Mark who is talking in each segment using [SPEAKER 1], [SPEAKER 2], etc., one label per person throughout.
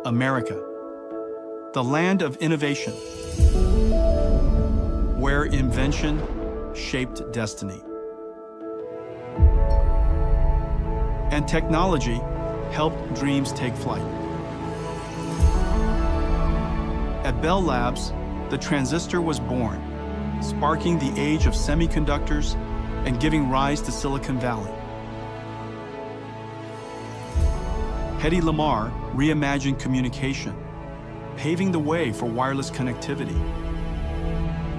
[SPEAKER 1] America, the land of innovation, where invention shaped destiny, and technology helped dreams take flight. At Bell Labs, the transistor was born, sparking the age of semiconductors and giving rise to Silicon Valley. Hedy Lamarr reimagined communication, paving the way for wireless connectivity.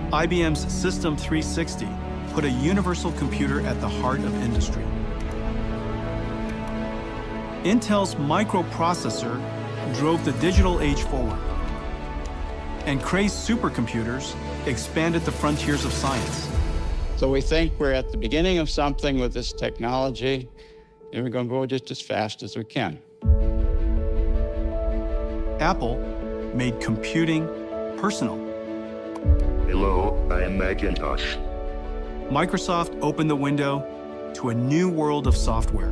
[SPEAKER 1] IBM's System 360 put a universal computer at the heart of industry. Intel's microprocessor drove the digital age forward. And Cray's supercomputers expanded the frontiers of science.
[SPEAKER 2] So we think we're at the beginning of something with this technology, and we're going to go just as fast as we can.
[SPEAKER 1] Apple made computing personal.
[SPEAKER 3] Hello, I am Macintosh.
[SPEAKER 1] Microsoft opened the window to a new world of software.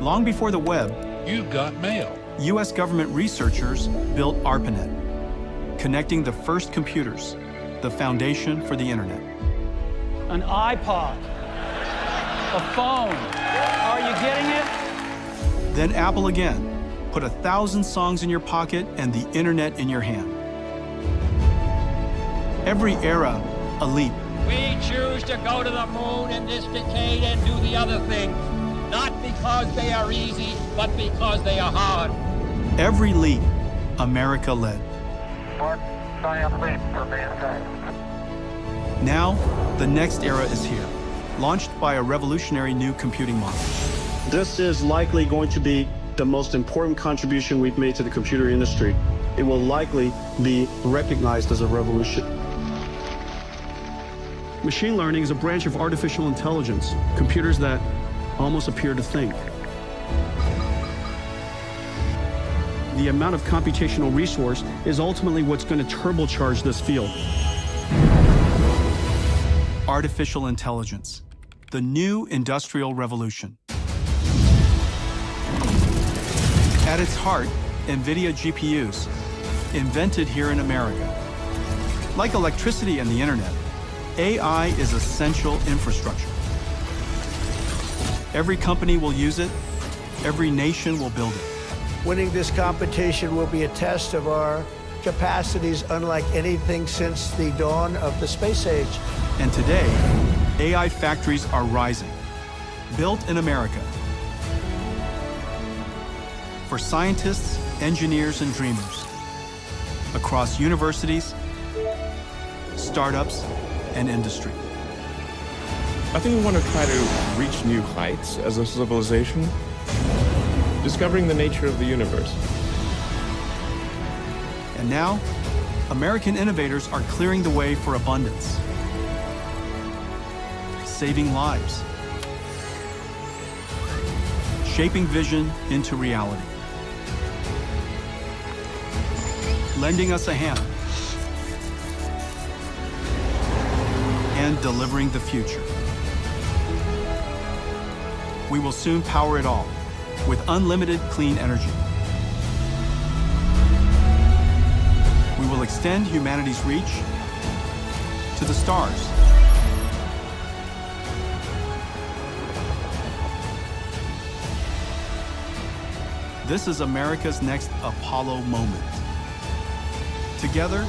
[SPEAKER 1] Long before the web,
[SPEAKER 4] You've got mail.
[SPEAKER 1] US government researchers built ARPANET, connecting the first computers, the foundation for the internet.
[SPEAKER 5] An iPod, a phone. Are you getting it?
[SPEAKER 1] Then Apple again, put 1,000 songs in your pocket and the internet in your hand. Every era, a leap.
[SPEAKER 6] We choose to go to the moon in this decade and do the other thing, not because they are easy, but because they are hard.
[SPEAKER 1] Every leap, America led.
[SPEAKER 7] One giant leap for mankind.
[SPEAKER 1] Now, the next era is here, launched by a revolutionary new computing model.
[SPEAKER 8] This is likely going to be the most important contribution we've made to the computer industry. It will likely be recognized as a revolution. Machine learning is a branch of artificial intelligence, computers that almost appear to think. The amount of computational resource is ultimately what's going to turbocharge this field.
[SPEAKER 1] Artificial intelligence, the new industrial revolution. At its heart, Nvidia GPUs, invented here in America. Like electricity and the internet, AI is essential infrastructure. Every company will use it, every nation will build it.
[SPEAKER 9] Winning this competition will be a test of our capacities unlike anything since the dawn of the space age.
[SPEAKER 1] And today, AI factories are rising, built in America. For scientists, engineers, and dreamers, across universities, startups, and industry.
[SPEAKER 10] I think we want to try to reach new heights as a civilization, discovering the nature of the universe.
[SPEAKER 1] And now, American innovators are clearing the way for abundance, saving lives, shaping vision into reality, lending us a hand, and delivering the future. We will soon power it all with unlimited clean energy. We will extend humanity's reach to the stars. This is America's next Apollo moment. Together,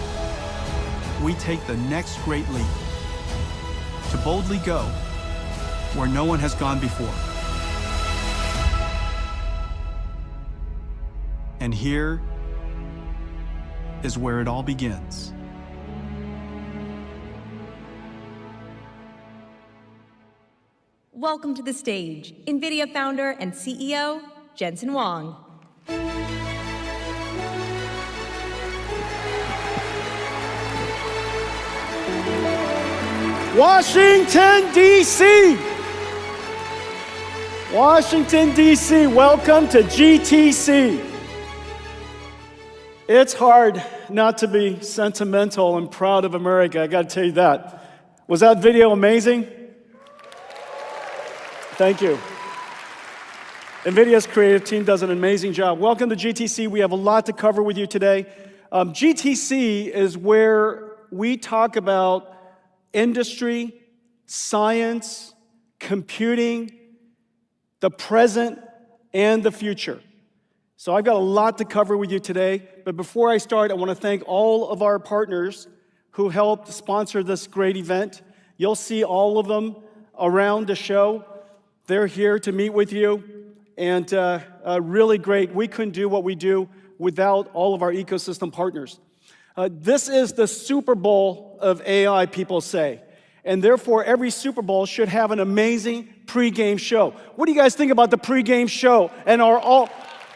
[SPEAKER 1] we take the next great leap to boldly go where no one has gone before. And here is where it all begins.
[SPEAKER 11] Welcome to the stage, NVIDIA founder and CEO, Jensen Huang.
[SPEAKER 8] Washington, D.C. Washington, D.C., welcome to GTC. It's hard not to be sentimental and proud of America, I gotta tell you that. Was that video amazing? Thank you. NVIDIA's creative team does an amazing job. Welcome to GTC. We have a lot to cover with you today. GTC is where we talk about industry, science, computing, the present, and the future. So I've got a lot to cover with you today. But before I start, I want to thank all of our partners who helped sponsor this great event. You'll see all of them around the show. They're here to meet with you. And really great. We couldn't do what we do without all of our ecosystem partners. This is the Super Bowl of AI, people say. And therefore, every Super Bowl should have an amazing pregame show. What do you guys think about the pregame show and our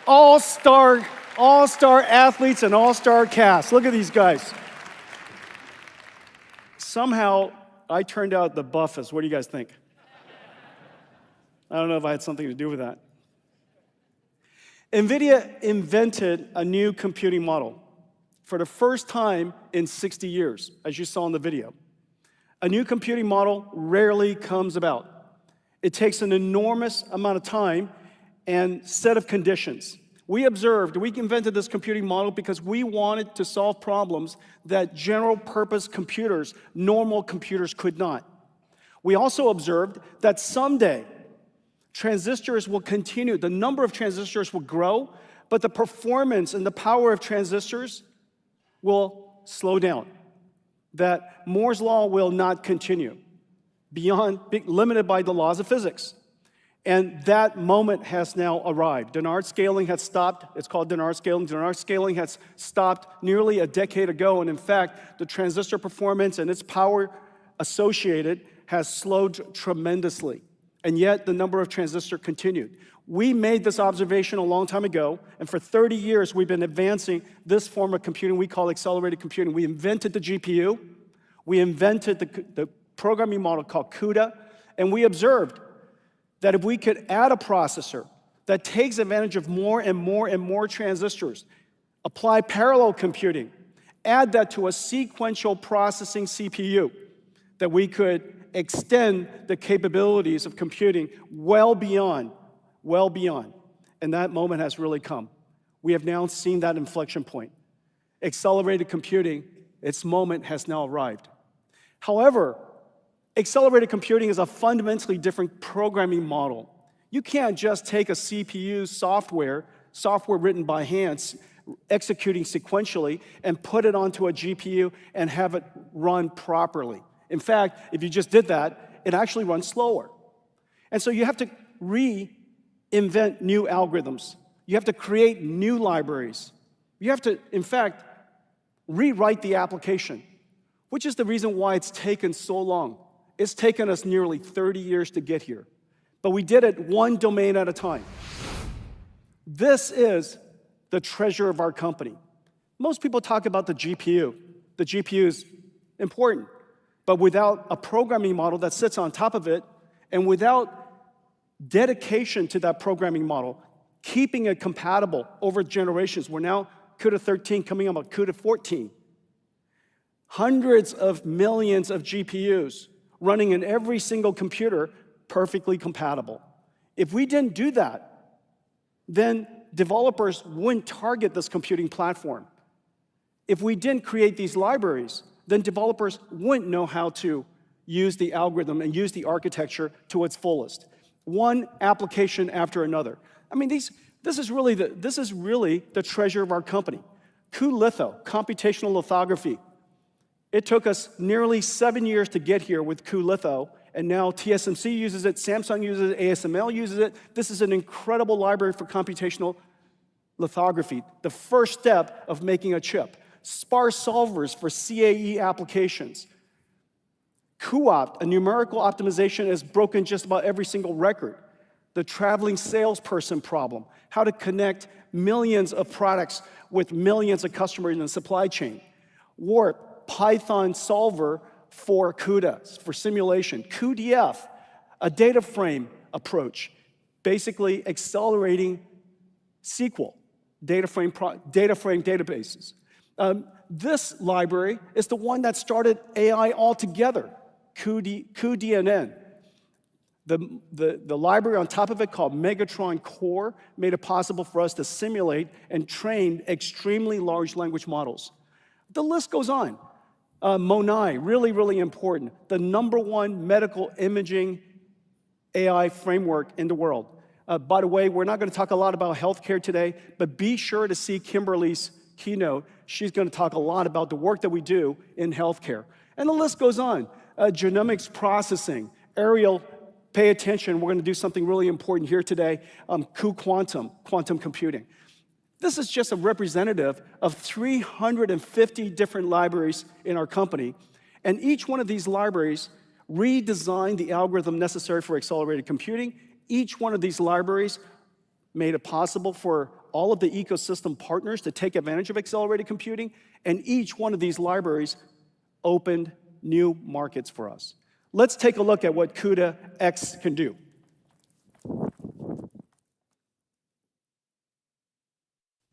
[SPEAKER 8] all-star athletes and all-star cast? Look at these guys. Somehow, I turned out the buffest. What do you guys think? I don't know if I had something to do with that. NVIDIA invented a new computing model for the first time in 60 years, as you saw in the video. A new computing model rarely comes about. It takes an enormous amount of time and set of conditions. We invented this computing model because we wanted to solve problems that general purpose computers, normal computers, could not. We also observed that someday, transistors will continue, the number of transistors will grow, but the performance and the power of transistors will slow down. That Moore's law will not continue beyond, limited by the laws of physics. And that moment has now arrived. Dennard scaling has stopped. It's called Dennard scaling. Dennard scaling has stopped nearly a decade ago. And in fact, the transistor performance and its power associated has slowed tremendously. And yet, the number of transistors continued. We made this observation a long time ago, and for 30 years, we've been advancing this form of computing we call accelerated computing. We invented the GPU, we invented the programming model called CUDA, and we observed that if we could add a processor that takes advantage of more and more and more transistors, apply parallel computing, add that to a sequential processing CPU, that we could extend the capabilities of computing well beyond. And that moment has really come. We have now seen that inflection point. Accelerated computing, its moment has now arrived. However, accelerated computing is a fundamentally different programming model. You can't just take a CPU software written by hand, executing sequentially, and put it onto a GPU and have it run properly. In fact, if you just did that, it actually runs slower. And so you have to reinvent new algorithms. You have to create new libraries. You have to, in fact, rewrite the application, which is the reason why it's taken so long. It's taken us nearly 30 years to get here. But we did it one domain at a time. This is the treasure of our company. Most people talk about the GPU. The GPU is important. But without a programming model that sits on top of it, and without dedication to that programming model, keeping it compatible over generations, we're now CUDA 13 coming up on CUDA 14. Hundreds of millions of GPUs running in every single computer, perfectly compatible. If we didn't do that, then developers wouldn't target this computing platform. If we didn't create these libraries, then developers wouldn't know how to use the algorithm and use the architecture to its fullest. One application after another. I mean, this is really the treasure of our company. cuLitho, computational lithography. It took us nearly 7 years to get here with cuLitho, and now TSMC uses it, Samsung uses it, ASML uses it. This is an incredible library for computational lithography, the first step of making a chip. Sparse solvers for CAE applications. cuOpt, a numerical optimization, has broken just about every single record. The traveling salesperson problem, how to connect millions of products with millions of customers in the supply chain. Warp, Python solver for CUDA, for simulation. cuDF, a data frame approach, basically accelerating SQL, data frame databases. This library is the one that started AI altogether, cuDNN. The library on top of it called Megatron Core made it possible for us to simulate and train extremely large language models. The list goes on. Monai, really, really important. The #1 medical imaging AI framework in the world. By the way, we're not going to talk a lot about healthcare today, but be sure to see Kimberly's keynote. She's going to talk a lot about the work that we do in healthcare. And the list goes on. Genomics processing. Ariel, pay attention. We're going to do something really important here today. Quantum computing. This is just a representative of 350 different libraries in our company. And each one of these libraries redesigned the algorithm necessary for accelerated computing. Each one of these libraries made it possible for all of the ecosystem partners to take advantage of accelerated computing. And each one of these libraries opened new markets for us. Let's take a look at what CUDA X can do.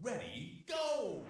[SPEAKER 4] Ready, go!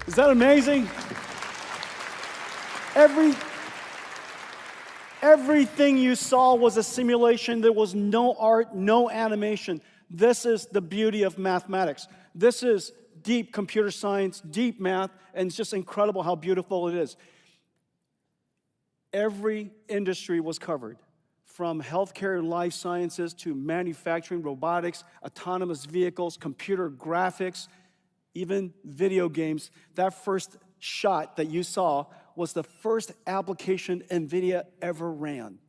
[SPEAKER 8] Is that amazing? Everything you saw was a simulation. There was no art, no animation. This is the beauty of mathematics. This is deep computer science, deep math, and it's just incredible how beautiful it is. Every industry was covered, from healthcare and life sciences to manufacturing, robotics, autonomous vehicles, computer graphics, even video games. That first shot that you saw was the first application NVIDIA ever ran.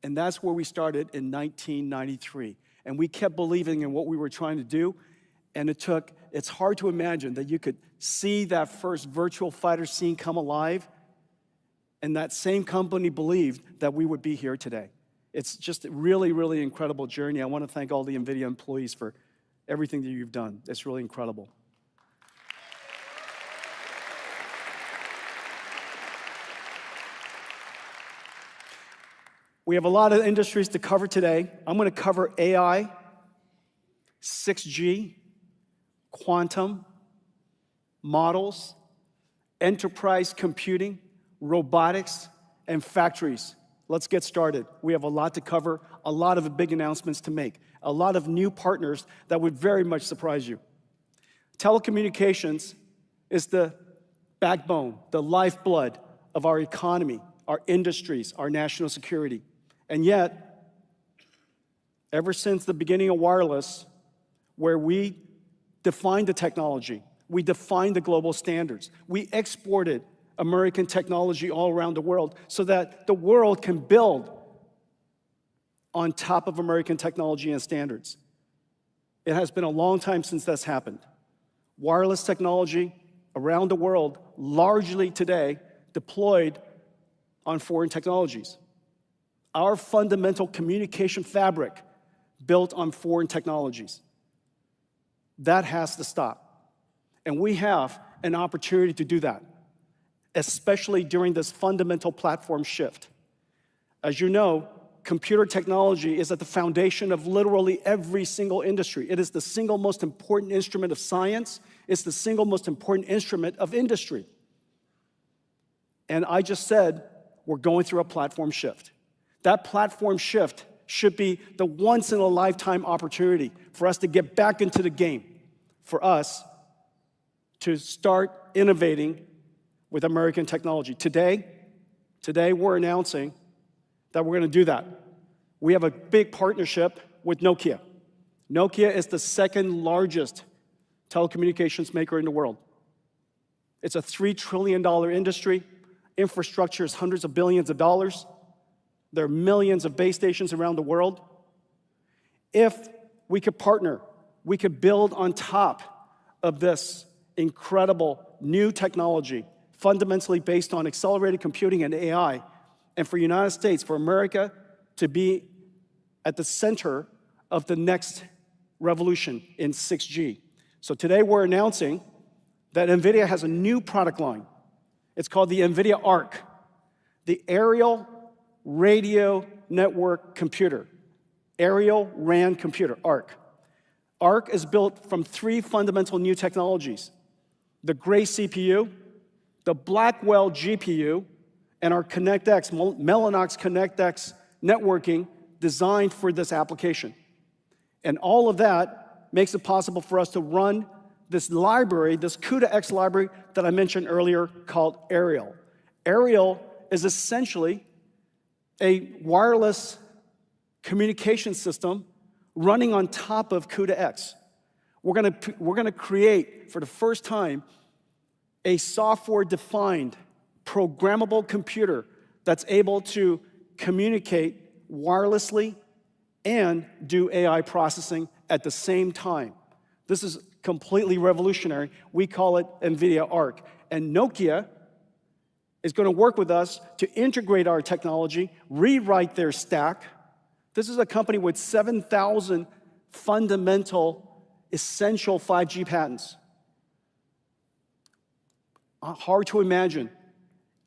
[SPEAKER 8] And that's where we started in 1993. And we kept believing in what we were trying to do, and it's hard to imagine that you could see that first virtual fighter scene come alive, and that same company believed that we would be here today. It's just a really, really incredible journey. I want to thank all the NVIDIA employees for everything that you've done. It's really incredible. We have a lot of industries to cover today. I'm going to cover AI, 6G, quantum, models, enterprise computing, robotics, and factories. Let's get started. We have a lot to cover, a lot of big announcements to make, a lot of new partners that would very much surprise you. Telecommunications is the backbone, the lifeblood of our economy, our industries, our national security. And yet, ever since the beginning of wireless, where we defined the technology, we defined the global standards, we exported American technology all around the world so that the world can build on top of American technology and standards. It has been a long time since that's happened. Wireless technology around the world, largely today, deployed on foreign technologies. Our fundamental communication fabric built on foreign technologies. That has to stop. And we have an opportunity to do that, especially during this fundamental platform shift. As you know, computer technology is at the foundation of literally every single industry. It is the single most important instrument of science. It's the single most important instrument of industry. And I just said, we're going through a platform shift. That platform shift should be the once-in-a-lifetime opportunity for us to get back into the game, for us to start innovating with American technology. Today we're announcing that we're going to do that. We have a big partnership with Nokia. Nokia is the second largest telecommunications maker in the world. It's a $3 trillion industry. Infrastructure is hundreds of billions of dollars. There are millions of base stations around the world. If we could partner, we could build on top of this incredible new technology, fundamentally based on accelerated computing and AI, and for the United States, for America to be at the center of the next revolution in 6G. So today we're announcing that NVIDIA has a new product line. It's called the NVIDIA ARC, the Aerial Radio Network Computer, Aerial RAN Computer, ARC. ARC is built from three fundamental new technologies: the Gray CPU, the Blackwell GPU, and our ConnectX, Mellanox ConnectX networking designed for this application. And all of that makes it possible for us to run this library, this CUDA-X library that I mentioned earlier called Aerial. Aerial is essentially a wireless communication system running on top of CUDA-X. We're gonna create, for the first time, a software-defined, programmable computer that's able to communicate wirelessly and do AI processing at the same time. This is completely revolutionary. We call it NVIDIA ARC. And Nokia is going to work with us to integrate our technology, rewrite their stack. This is a company with 7,000 fundamental, essential 5G patents. Hard to imagine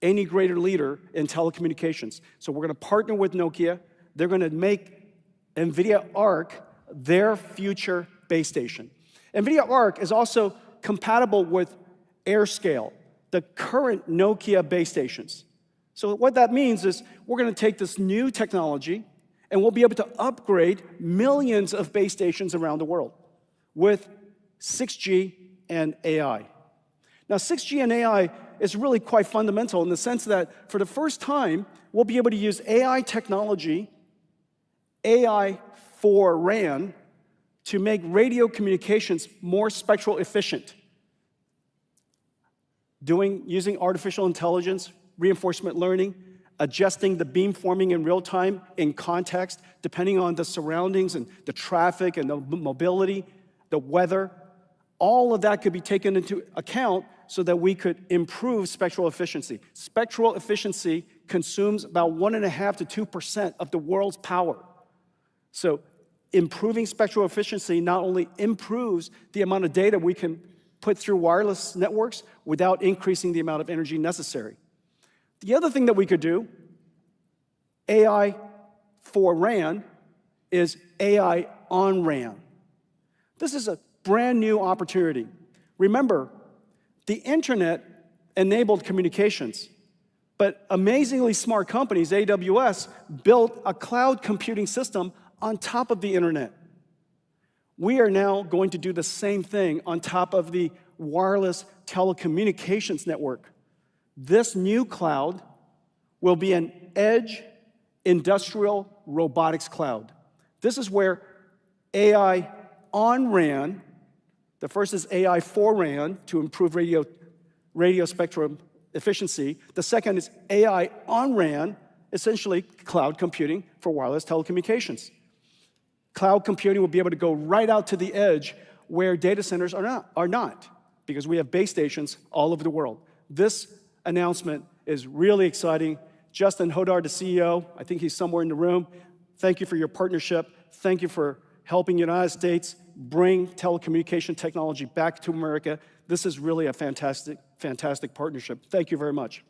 [SPEAKER 8] any greater leader in telecommunications. So we're going to partner with Nokia. They're going to make NVIDIA ARC their future base station. NVIDIA ARC is also compatible with AirScale, the current Nokia base stations. So what that means is we're going to take this new technology and we'll be able to upgrade millions of base stations around the world with 6G and AI. Now, 6G and AI is really quite fundamental in the sense that for the first time, we'll be able to use AI technology, AI for RAN, to make radio communications more spectral efficient. Using artificial intelligence, reinforcement learning, adjusting the beamforming in real time in context, depending on the surroundings and the traffic and the mobility, the weather. All of that could be taken into account so that we could improve spectral efficiency. Spectral efficiency consumes about 1.5% to 2% of the world's power. So improving spectral efficiency not only improves the amount of data we can put through wireless networks without increasing the amount of energy necessary. The other thing that we could do, AI for RAN, is AI on RAN. This is a brand new opportunity. Remember, the internet enabled communications, but amazingly smart companies, AWS, built a cloud computing system on top of the internet. We are now going to do the same thing on top of the wireless telecommunications network. This new cloud will be an edge industrial robotics cloud. This is where AI on RAN, the first is AI for RAN to improve radio spectrum efficiency. The second is AI on RAN, essentially cloud computing for wireless telecommunications. Cloud computing will be able to go right out to the edge where data centers are not, because we have base stations all over the world. This announcement is really exciting. Justin Hodar, the CEO, I think he's somewhere in the room. Thank you for your partnership. Thank you for helping the United States bring telecommunication technology back to America. This is really a fantastic, fantastic partnership. Thank you very much.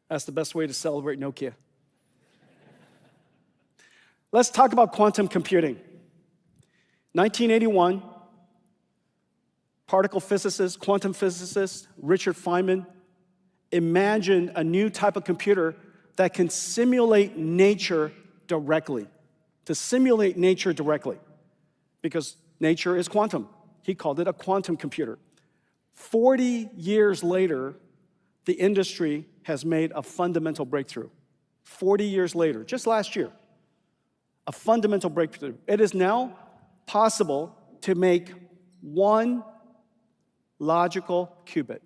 [SPEAKER 8] That's the best way to celebrate Nokia. Let's talk about quantum computing. 1981, particle physicist, quantum physicist Richard Feynman imagined a new type of computer that can simulate nature directly. To simulate nature directly, because nature is quantum. He called it a quantum computer. 40 years later, the industry has made a fundamental breakthrough. 40 years later, just last year, a fundamental breakthrough. It is now possible to make one logical qubit.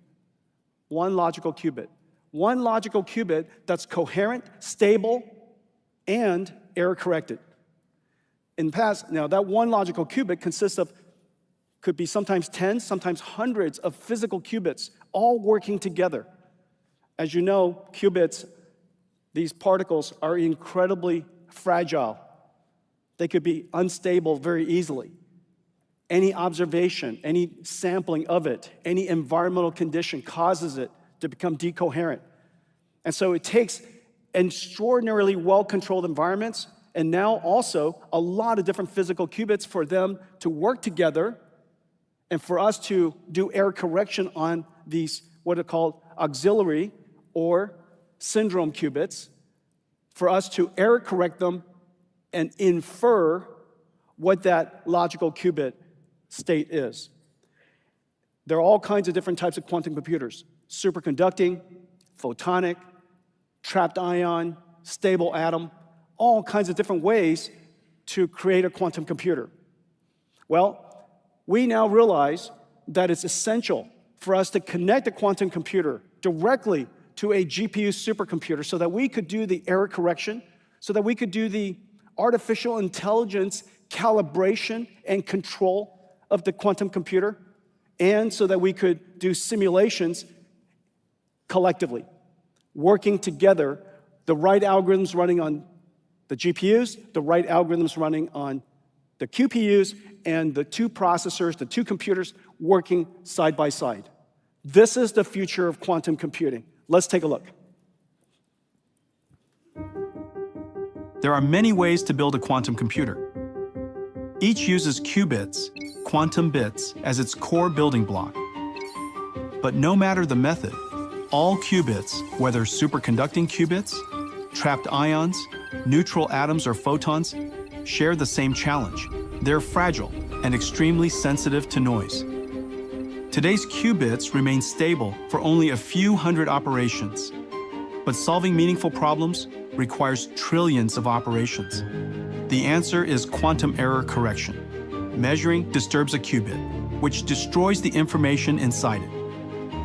[SPEAKER 8] One logical qubit. One logical qubit that's coherent, stable, and error-corrected. In the past, now that one logical qubit could be sometimes tens, sometimes hundreds of physical qubits, all working together. As you know, qubits, these particles are incredibly fragile. They could be unstable very easily. Any observation, any sampling of it, any environmental condition causes it to become decoherent. And so it takes extraordinarily well-controlled environments and now also a lot of different physical qubits for them to work together and for us to do error correction on these, what are called auxiliary or syndrome qubits, for us to error correct them and infer what that logical qubit state is. There are all kinds of different types of quantum computers: superconducting, photonic, trapped ion, stable atom, all kinds of different ways to create a quantum computer. Well, we now realize that it's essential for us to connect a quantum computer directly to a GPU supercomputer so that we could do the error correction, so that we could do the artificial intelligence calibration and control of the quantum computer, and so that we could do simulations collectively, working together, the right algorithms running on the GPUs, the right algorithms running on the QPUs, and the two processors, the two computers working side by side. This is the future of quantum computing. Let's take a look.
[SPEAKER 1] There are many ways to build a quantum computer. Each uses qubits, quantum bits, as its core building block. But no matter the method, all qubits, whether superconducting qubits, trapped ions, neutral atoms, or photons, share the same challenge. They're fragile and extremely sensitive to noise. Today's qubits remain stable for only a few hundred operations, but solving meaningful problems requires trillions of operations? The answer is quantum error correction. Measuring disturbs a qubit, which destroys the information inside it.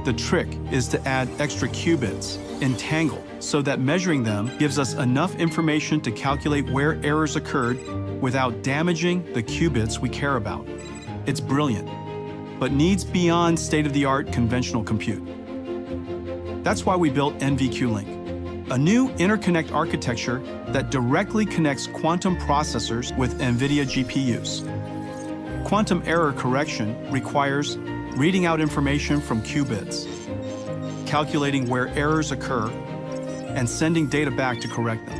[SPEAKER 1] The trick is to add extra qubits, entangle, so that measuring them gives us enough information to calculate where errors occurred without damaging the qubits we care about. It's brilliant, but needs beyond state-of-the-art conventional compute. That's why we built NVQLink, a new interconnect architecture that directly connects quantum processors with Nvidia GPUs. Quantum error correction requires reading out information from qubits, calculating where errors occur, and sending data back to correct them.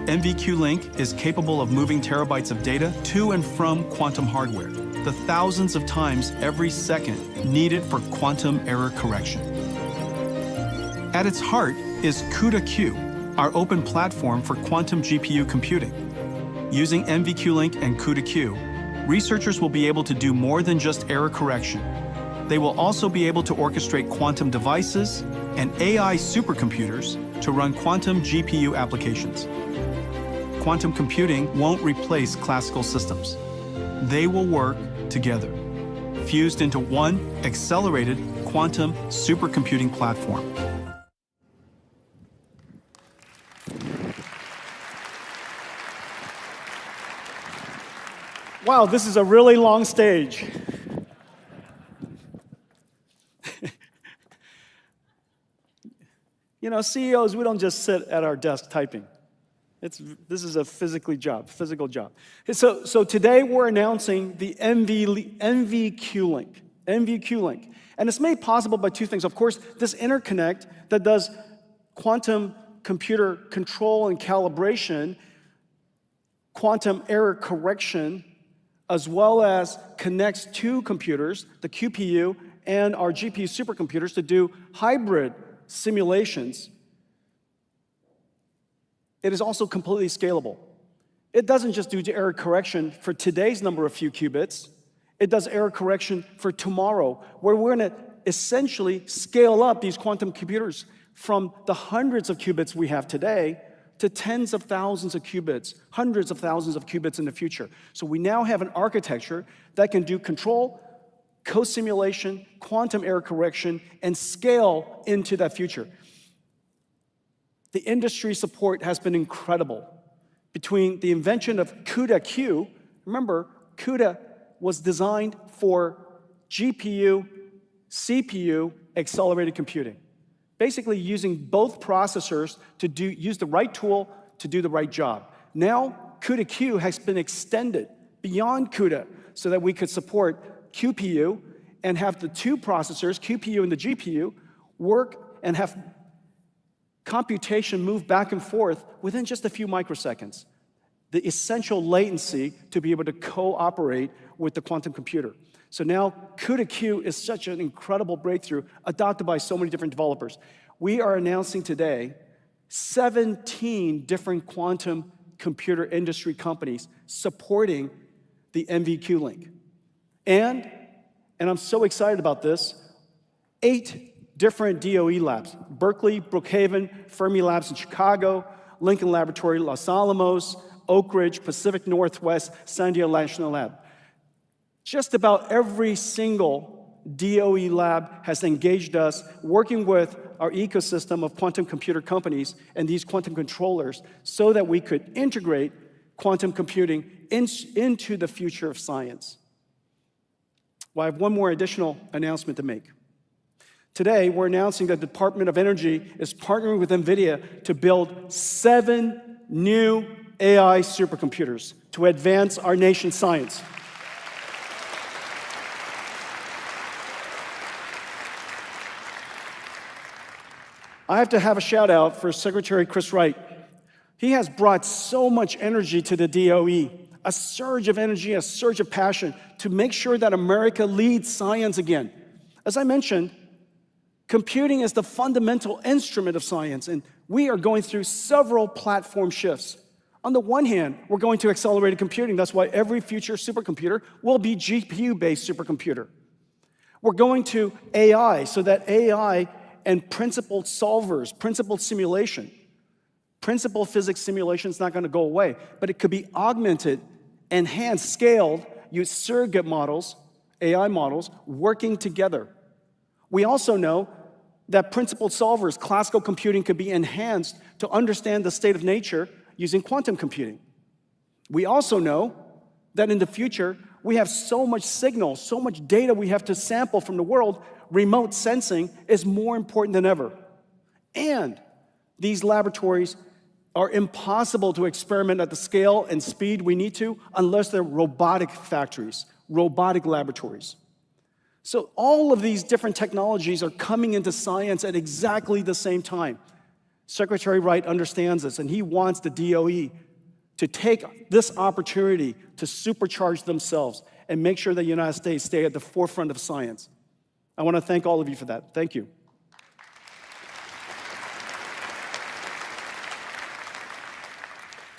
[SPEAKER 1] NVQLink is capable of moving terabytes of data to and from quantum hardware, the thousands of times every second needed for quantum error correction. At its heart is CUDA-Q, our open platform for quantum GPU computing. Using NVQLink and CUDA-Q, researchers will be able to do more than just error correction. They will also be able to orchestrate quantum devices and AI supercomputers to run quantum GPU applications. Quantum computing won't replace classical systems. They will work together, fused into one accelerated quantum supercomputing platform.
[SPEAKER 8] Wow, this is a really long stage. You know, CEOs, we don't just sit at our desk typing. This is a physical job. So today we're announcing the NVQLink. And it's made possible by two things. Of course, this interconnect that does quantum computer control and calibration, quantum error correction, as well as connects two computers, the QPU and our GPU supercomputers, to do hybrid simulations. It is also completely scalable. It doesn't just do error correction for today's number of few qubits. It does error correction for tomorrow, where we're going to essentially scale up these quantum computers from the hundreds of qubits we have today to tens of thousands of qubits, hundreds of thousands of qubits in the future. So we now have an architecture that can do control, co-simulation, quantum error correction, and scale into that future. The industry support has been incredible. Between the invention of CUDA-Q, remember, CUDA was designed for GPU, CPU, accelerated computing. Basically using both processors to use the right tool to do the right job. Now, CUDA-Q has been extended beyond CUDA so that we could support QPU and have the two processors, QPU and the GPU, work and have computation move back and forth within just a few microseconds. The essential latency to be able to cooperate with the quantum computer. So now CUDA-Q is such an incredible breakthrough adopted by so many different developers. We are announcing today 17 different quantum computer industry companies supporting the NVQLink. And I'm so excited about this, 8 different DOE labs, Berkeley, Brookhaven, Fermi Labs in Chicago, Lincoln Laboratory, Los Alamos, Oak Ridge, Pacific Northwest, San Diego National Lab. Just about every single DOE lab has engaged us, working with our ecosystem of quantum computer companies and these quantum controllers so that we could integrate quantum computing into the future of science. Well, I have one more additional announcement to make. Today, we're announcing that the Department of Energy is partnering with Nvidia to build 7 new AI supercomputers to advance our nation's science. I have to have a shout out for Secretary Chris Wright. He has brought so much energy to the DOE, a surge of energy, a surge of passion to make sure that America leads science again. As I mentioned, computing is the fundamental instrument of science, and we are going through several platform shifts. On the one hand, we're going to accelerated computing. That's why every future supercomputer will be GPU-based supercomputer. We're going to AI, so that AI and principled solvers, principled simulation, Principal physics simulation is not going to go away, but it could be augmented, enhanced, scaled, use surrogate models, AI models, working together. We also know that principal solvers, classical computing, could be enhanced to understand the state of nature using quantum computing. We also know that in the future, we have so much signal, so much data we have to sample from the world, remote sensing is more important than ever. And these laboratories are impossible to experiment at the scale and speed we need to unless they're robotic factories, robotic laboratories. So all of these different technologies are coming into science at exactly the same time. Secretary Wright understands this, and he wants the DOE to take this opportunity to supercharge themselves and make sure the United States stay at the forefront of science. I want to thank all of you for that. Thank you.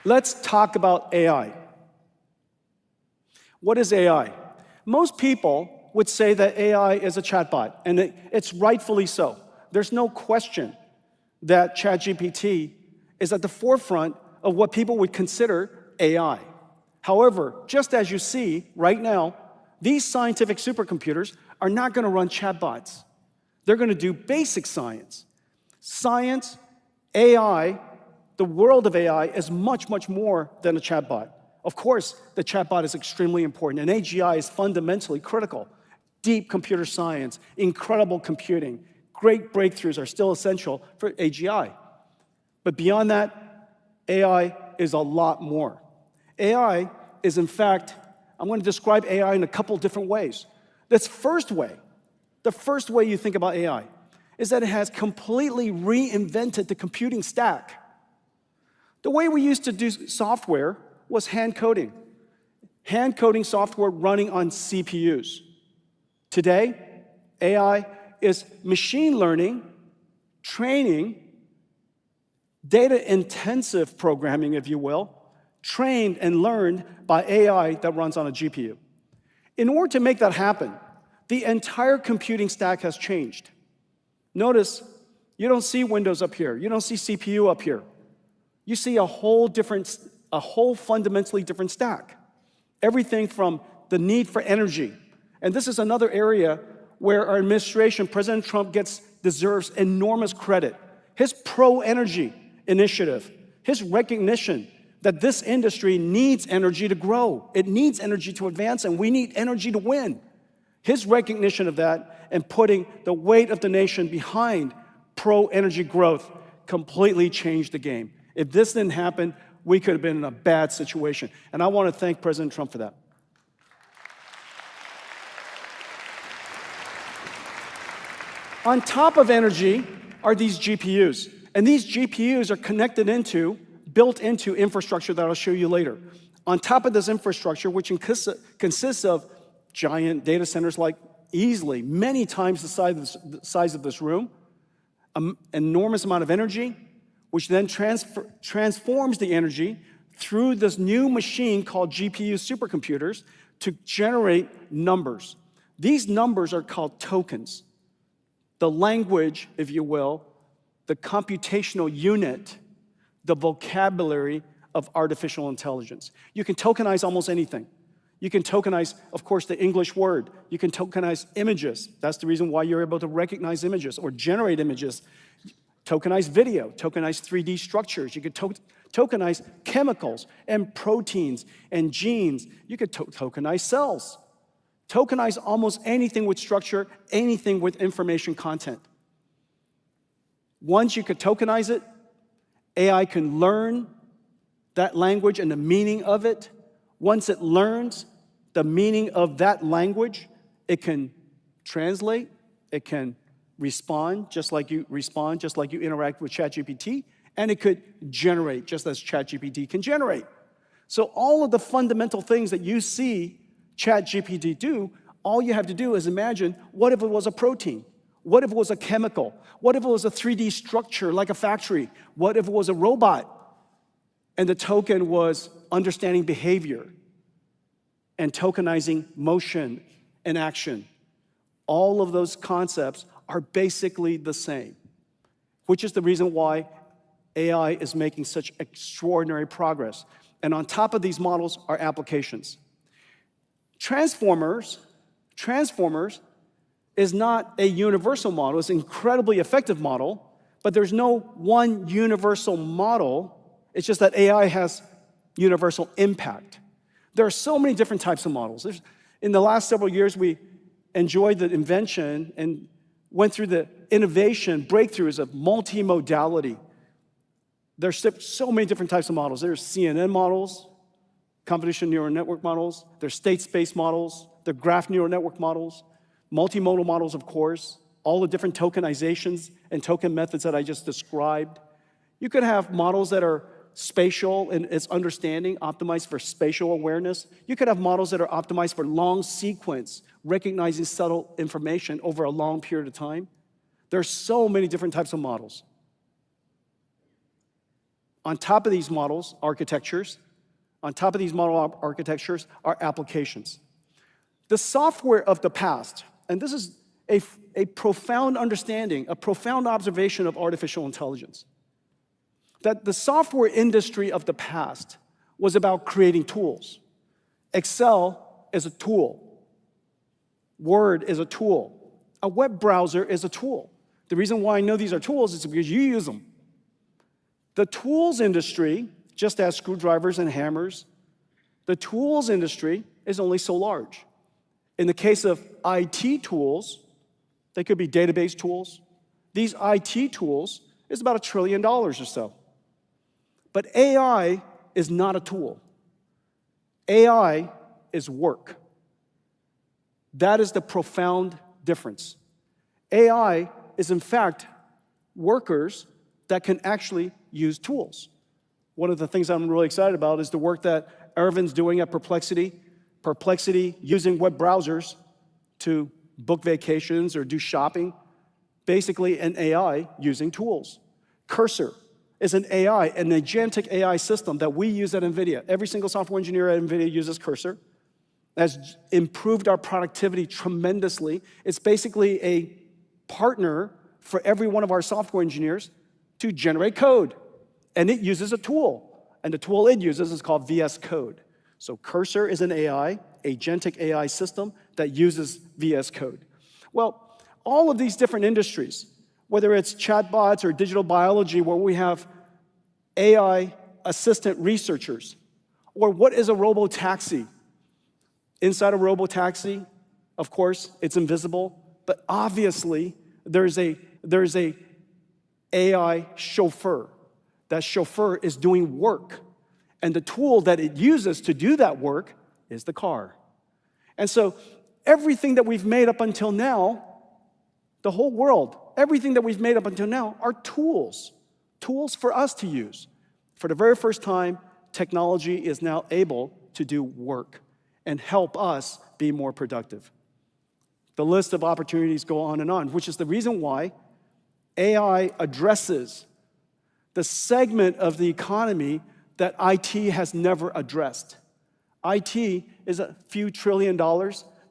[SPEAKER 8] Let's talk about AI. What is AI? Most people would say that AI is a chatbot, and it's rightfully so. There's no question that ChatGPT is at the forefront of what people would consider AI. However, just as you see right now, these scientific supercomputers are not going to run chatbots. They're going to do basic science. Science, AI, the world of AI is much, much more than a chatbot. Of course, the chatbot is extremely important, and AGI is fundamentally critical. Deep computer science, incredible computing, great breakthroughs are still essential for AGI. But beyond that, AI is a lot more. AI is, in fact, I'm going to describe AI in a couple different ways. The first way you think about AI is that it has completely reinvented the computing stack. The way we used to do software was hand coding software running on CPUs. Today, AI is machine learning, training, data-intensive programming, if you will, trained and learned by AI that runs on a GPU. In order to make that happen, the entire computing stack has changed. Notice, you don't see Windows up here. You don't see CPU up here. You see a whole fundamentally different stack. Everything from the need for energy. And this is another area where our administration, President Trump, deserves enormous credit. His pro-energy initiative, his recognition that this industry needs energy to grow. It needs energy to advance, and we need energy to win. His recognition of that and putting the weight of the nation behind pro-energy growth completely changed the game. If this didn't happen, we could have been in a bad situation. And I want to thank President Trump for that. On top of energy are these GPUs. And these GPUs are built into infrastructure that I'll show you later. On top of this infrastructure, which consists of giant data centers like easily many times the size of this room, an enormous amount of energy, which then transforms the energy through this new machine called GPU supercomputers to generate numbers. These numbers are called tokens. The language, if you will, the computational unit, the vocabulary of artificial intelligence. You can tokenize almost anything. You can tokenize, of course, the English word. You can tokenize images. That's the reason why you're able to recognize images or generate images. Tokenize video, tokenize 3D structures. You could tokenize chemicals and proteins and genes. You could tokenize cells. Tokenize almost anything with structure, anything with information content. Once you could tokenize it, AI can learn that language and the meaning of it. Once it learns the meaning of that language, it can translate, it can respond just like you interact with ChatGPT, and it could generate just as ChatGPT can generate. So all of the fundamental things that you see ChatGPT do, all you have to do is imagine, what if it was a protein? What if it was a chemical? What if it was a 3D structure like a factory? What if it was a robot? And the token was understanding behavior and tokenizing motion and action. All of those concepts are basically the same, which is the reason why AI is making such extraordinary progress. And on top of these models are applications. Transformers is not a universal model. It's an incredibly effective model, but there's no one universal model. It's just that AI has universal impact. There are so many different types of models. In the last several years, we enjoyed the invention and went through the innovation, breakthroughs of multimodality. There's so many different types of models. There's CNN models, convolutional neural network models. There's state space models. There's graph neural network models, multimodal models, of course, all the different tokenizations and token methods that I just described. You could have models that are spatial in its understanding, optimized for spatial awareness. You could have models that are optimized for long sequence, recognizing subtle information over a long period of time. There are so many different types of models. On top of these models, architectures. On top of these model architectures are applications. The software of the past, and this is a profound understanding, a profound observation of artificial intelligence, that the software industry of the past was about creating tools. Excel is a tool. Word is a tool. A web browser is a tool. The reason why I know these are tools is because you use them. The tools industry, just as screwdrivers and hammers, the tools industry is only so large. In the case of IT tools, they could be database tools. These IT tools is about $1 trillion or so. But AI is not a tool. AI is work. That is the profound difference. AI is, in fact, workers that can actually use tools. One of the things I'm really excited about is the work that Ervin's doing at Perplexity. Perplexity using web browsers to book vacations or do shopping, basically an AI using tools. Cursor is an AI, an agentic AI system that we use at NVIDIA. Every single software engineer at NVIDIA uses Cursor. It has improved our productivity tremendously. It's basically a partner for every one of our software engineers to generate code. And it uses a tool. And the tool it uses is called VS Code. So Cursor is an AI, agentic AI system that uses VS Code. Well, all of these different industries, whether it's chatbots or digital biology where we have AI assistant researchers, or what is a robo-taxi? Inside a robo-taxi, of course, it's invisible, but obviously there's a AI chauffeur. That chauffeur is doing work. And the tool that it uses to do that work is the car. And so everything that we've made up until now, the whole world, everything that we've made up until now are tools for us to use. For the very first time, technology is now able to do work and help us be more productive. The list of opportunities go on, which is the reason why AI addresses the segment of the economy that IT has never addressed. IT is a few $1 trillion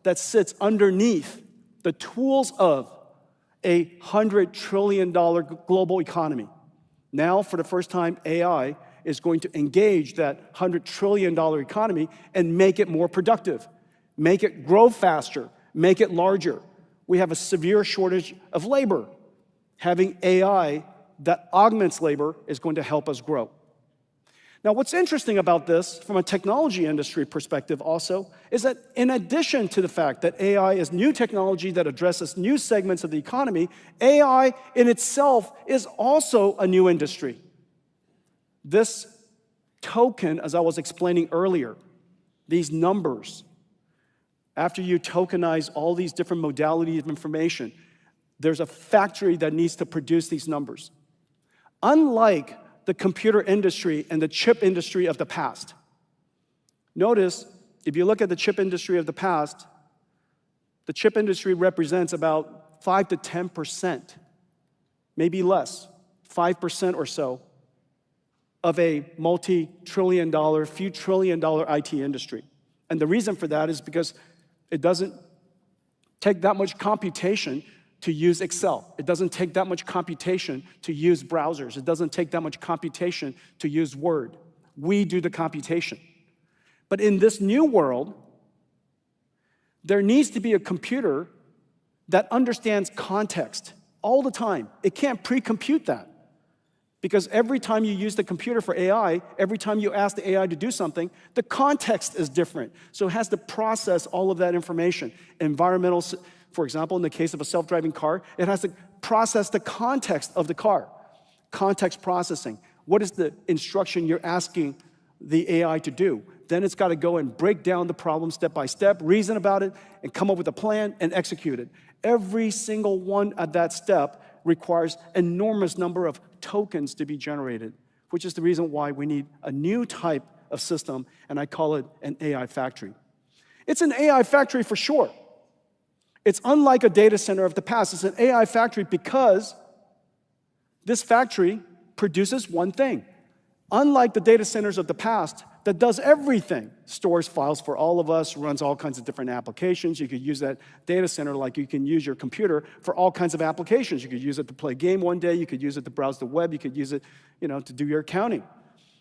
[SPEAKER 8] that sits underneath the tools of a $100 trillion global economy. Now, for the first time, AI is going to engage that $100 trillion economy and make it more productive, make it grow faster, make it larger. We have a severe shortage of labor. Having AI that augments labor is going to help us grow. Now, what's interesting about this from a technology industry perspective also is that in addition to the fact that AI is new technology that addresses new segments of the economy, AI in itself is also a new industry. This token, as I was explaining earlier, these numbers, after you tokenize all these different modalities of information, there's a factory that needs to produce these numbers. Unlike the computer industry and the chip industry of the past. Notice, if you look at the chip industry of the past, the chip industry represents about 5 to 10%, maybe less, 5% or so, of a multi-trillion dollar, few trillion dollar IT industry. And the reason for that is because it doesn't take that much computation to use Excel. It doesn't take that much computation to use browsers. It doesn't take that much computation to use Word. We do the computation. But in this new world, there needs to be a computer that understands context all the time. It can't pre-compute that. Because every time you use the computer for AI, every time you ask the AI to do something, the context is different. So it has to process all of that information. Environmental, for example, in the case of a self-driving car, it has to process the context of the car. Context processing. What is the instruction you're asking the AI to do? Then it's got to go and break down the problem step by step, reason about it, and come up with a plan and execute it. Every single one at that step requires enormous number of tokens to be generated, which is the reason why we need a new type of system, and I call it an AI factory. It's an AI factory for sure. It's unlike a data center of the past. It's an AI factory because this factory produces one thing. Unlike the data centers of the past that does everything, stores files for all of us, runs all kinds of different applications. You could use that data center like you can use your computer for all kinds of applications. You could use it to play a game one day. You could use it to browse the web. You could use it, to do your accounting.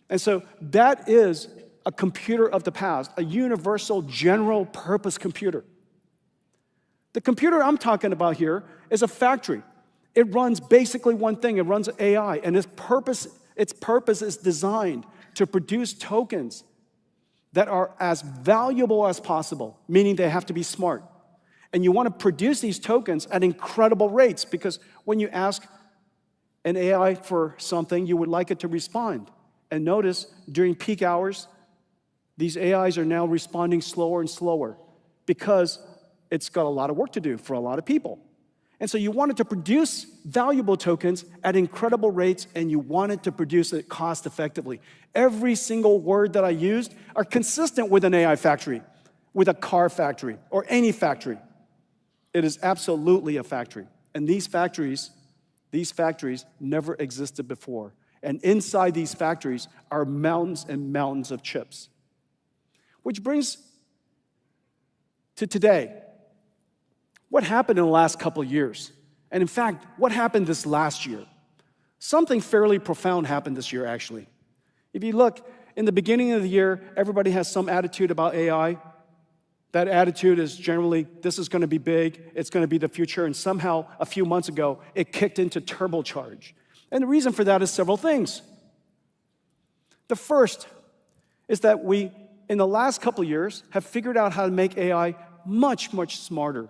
[SPEAKER 8] And so that is a computer of the past, a universal general purpose computer. The computer I'm talking about here is a factory. It runs basically one thing. It runs AI, and its purpose is designed to produce tokens that are as valuable as possible, meaning they have to be smart. And you want to produce these tokens at incredible rates because when you ask an AI for something, you would like it to respond. And notice, during peak hours, these AIs are now responding slower and slower because it's got a lot of work to do for a lot of people. And so you wanted to produce valuable tokens at incredible rates, and you wanted to produce it cost effectively. Every single word that I used are consistent with an AI factory, with a car factory, or any factory. It is absolutely a factory. And these factories never existed before. And inside these factories are mountains and mountains of chips. Which brings to today. What happened in the last couple of years? And in fact, what happened this last year? Something fairly profound happened this year, actually. If you look, in the beginning of the year, everybody has some attitude about AI. That attitude is generally, this is going to be big, it's going to be the future, and somehow, a few months ago, it kicked into turbocharge. And the reason for that is several things. The first is that we, in the last couple of years, have figured out how to make AI much, much smarter.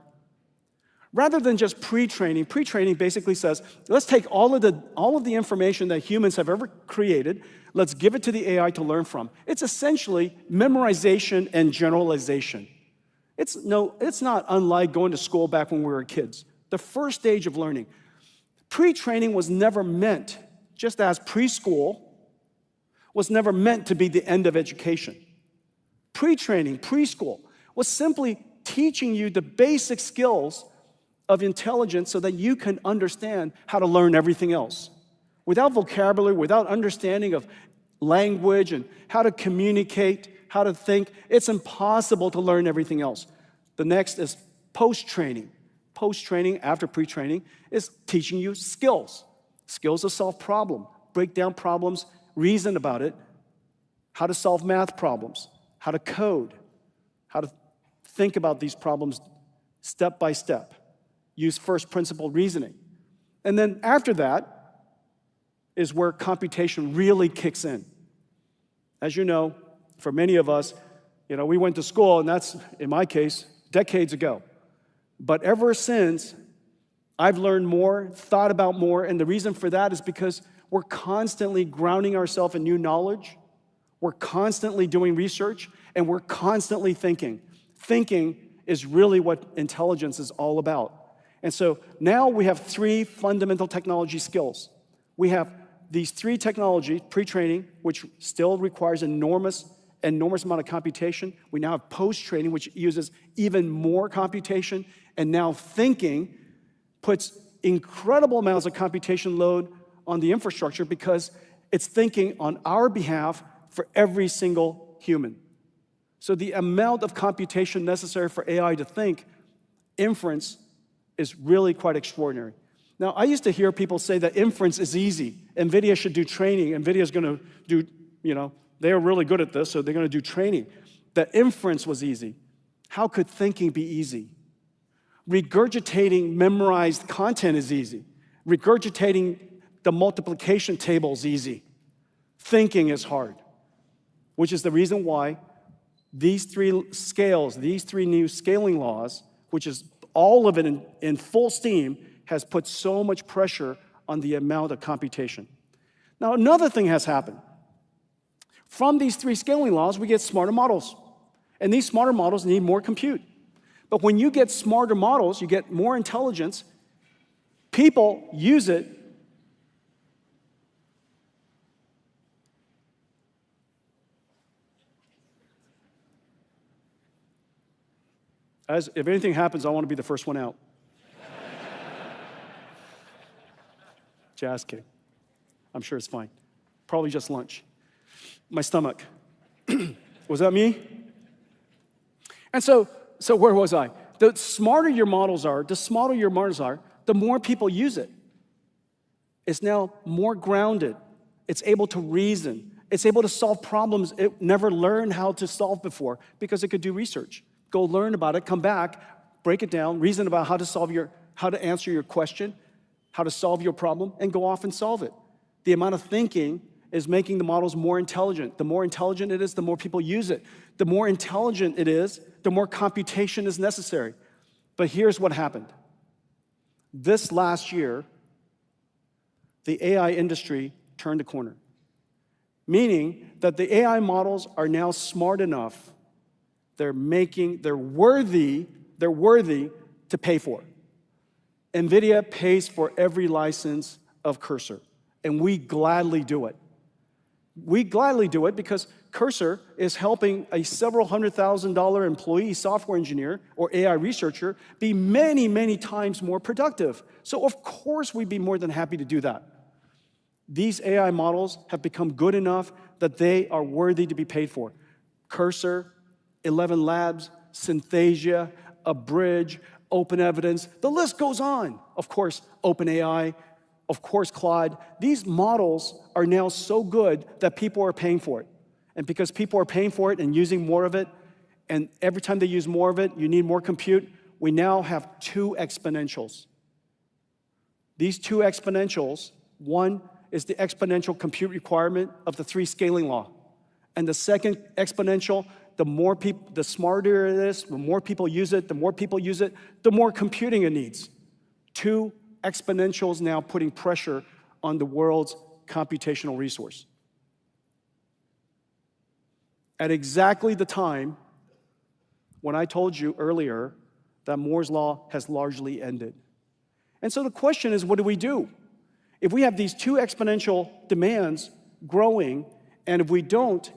[SPEAKER 8] Rather than just pre-training basically says, let's take all of the information that humans have ever created, let's give it to the AI to learn from. It's essentially memorization and generalization. It's not unlike going to school back when we were kids. The first stage of learning. Pre-training was never meant, just as preschool was never meant to be the end of education. Pre-training, preschool, was simply teaching you the basic skills of intelligence so that you can understand how to learn everything else. Without vocabulary, without understanding of language and how to communicate, how to think, it's impossible to learn everything else. The next is post-training. Post-training, after pre-training, is teaching you skills. Skills to solve problems, break down problems, reason about it, how to solve math problems, how to code, how to think about these problems step by step. Use first principle reasoning. And then after that is where computation really kicks in. As you know, for many of us, we went to school, and that's, in my case, decades ago. But ever since, I've learned more, thought about more, and the reason for that is because we're constantly grounding ourselves in new knowledge, we're constantly doing research, and we're constantly thinking. Thinking is really what intelligence is all about. And so now we have three fundamental technology skills. We have these three technologies, pre-training, which still requires enormous amount of computation. We now have post-training, which uses even more computation. And now thinking puts incredible amounts of computation load on the infrastructure because it's thinking on our behalf for every single human. So the amount of computation necessary for AI to think, inference, is really quite extraordinary. Now, I used to hear people say that inference is easy. NVIDIA should do training. NVIDIA is going to do, they're really good at this, so they're going to do training. That inference was easy. How could thinking be easy? Regurgitating memorized content is easy. Regurgitating the multiplication table is easy. Thinking is hard, which is the reason why these three new scaling laws, which is all of it in full steam, has put so much pressure on the amount of computation. Now, another thing has happened. From these three scaling laws, we get smarter models. And these smarter models need more compute. But when you get smarter models, you get more intelligence, people use it. If anything happens, I want to be the first one out. Just kidding. I'm sure it's fine. Probably just lunch. My stomach. Was that me? And so where was I? The smarter your models are, the more people use it. It's now more grounded. It's able to reason. It's able to solve problems it never learned how to solve before because it could do research. Go learn about it, come back, break it down, reason about how to answer your question, how to solve your problem, and go off and solve it. The amount of thinking is making the models more intelligent. The more intelligent it is, the more people use it. The more intelligent it is, the more computation is necessary. But here's what happened. This last year, the AI industry turned a corner, meaning that the AI models are now smart enough. They're worthy to pay for. NVIDIA pays for every license of Cursor, and we gladly do it. We gladly do it because Cursor is helping a several $100,000 employee software engineer or AI researcher be many, many times more productive. So of course we'd be more than happy to do that. These AI models have become good enough that they are worthy to be paid for. Cursor, 11 Labs, Synthesia, Abridge, Open Evidence, the list goes on. Of course, OpenAI, of course, Claude. These models are now so good that people are paying for it. And because people are paying for it and using more of it, and every time they use more of it, you need more compute, we now have two exponentials. These two exponentials, one is the exponential compute requirement of the three scaling law. And the second exponential, the smarter it is, the more people use it, the more computing it needs. Two exponentials now putting pressure on the world's computational resource. At exactly the time when I told you earlier that Moore's Law has largely ended. And so the question is, what do we do? If we have these two exponential demands growing, and if we don't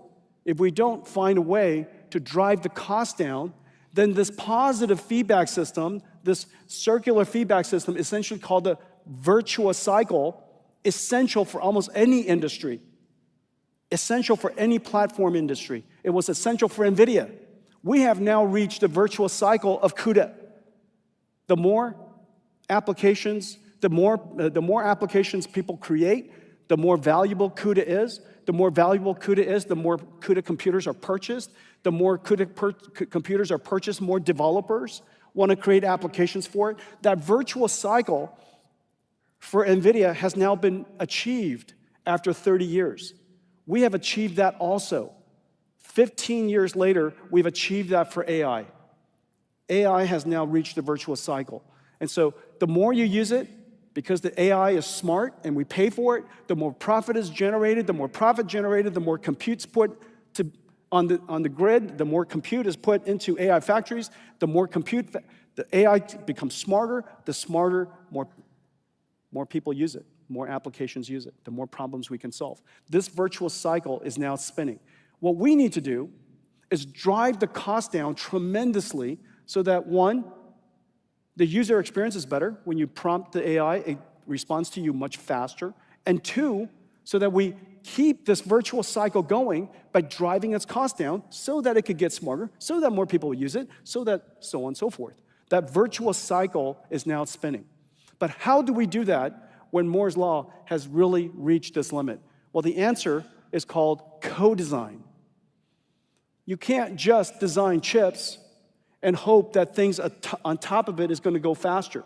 [SPEAKER 8] find a way to drive the cost down, then this positive feedback system, this circular feedback system, essentially called the virtuous cycle, essential for almost any industry, essential for any platform industry. It was essential for NVIDIA. We have now reached the virtuous cycle of CUDA. The more applications people create, the more valuable CUDA is. The more valuable CUDA is, the more CUDA computers are purchased. The more CUDA computers are purchased, more developers want to create applications for it. That virtuous cycle for NVIDIA has now been achieved after 30 years. We have achieved that also. 15 years later, we've achieved that for AI. AI has now reached the virtuous cycle. And so the more you use it, because the AI is smart and we pay for it, the more profit is generated, the more compute's put on the grid, the more compute is put into AI factories, the AI becomes smarter, more people use it, more applications use it, the more problems we can solve. This virtuous cycle is now spinning. What we need to do is drive the cost down tremendously so that, one, the user experience is better. When you prompt the AI, it responds to you much faster. And two, so that we keep this virtuous cycle going by driving its cost down so that it could get smarter, so that more people will use it, so on and so forth. That virtuous cycle is now spinning. But how do we do that when Moore's law has really reached this limit? Well, the answer is called co-design. You can't just design chips and hope that things on top of it is going to go faster.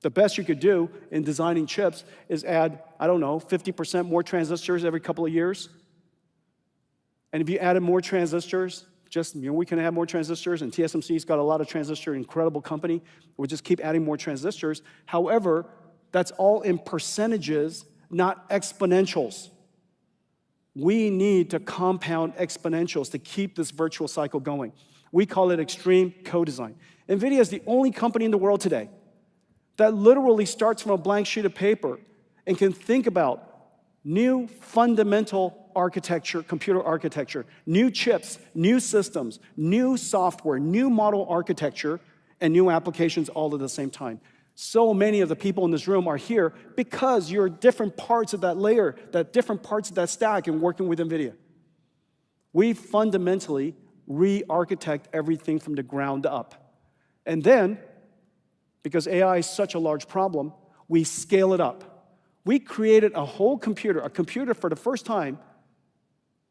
[SPEAKER 8] The best you could do in designing chips is add, 50% more transistors every couple of years. And if you added more transistors, we can add more transistors, and TSMC's got a lot of transistor, incredible company. We'll just keep adding more transistors. However, that's all in percentages, not exponentials. We need to compound exponentials to keep this virtual cycle going. We call it extreme co-design. Nvidia is the only company in the world today that literally starts from a blank sheet of paper and can think about new fundamental architecture, computer architecture, new chips, new systems, new software, new model architecture, and new applications all at the same time. So many of the people in this room are here because you're different parts of that layer, different parts of that stack and working with NVIDIA. We fundamentally re-architect everything from the ground up. And then, because AI is such a large problem, we scale it up. We created a whole computer, a computer for the first time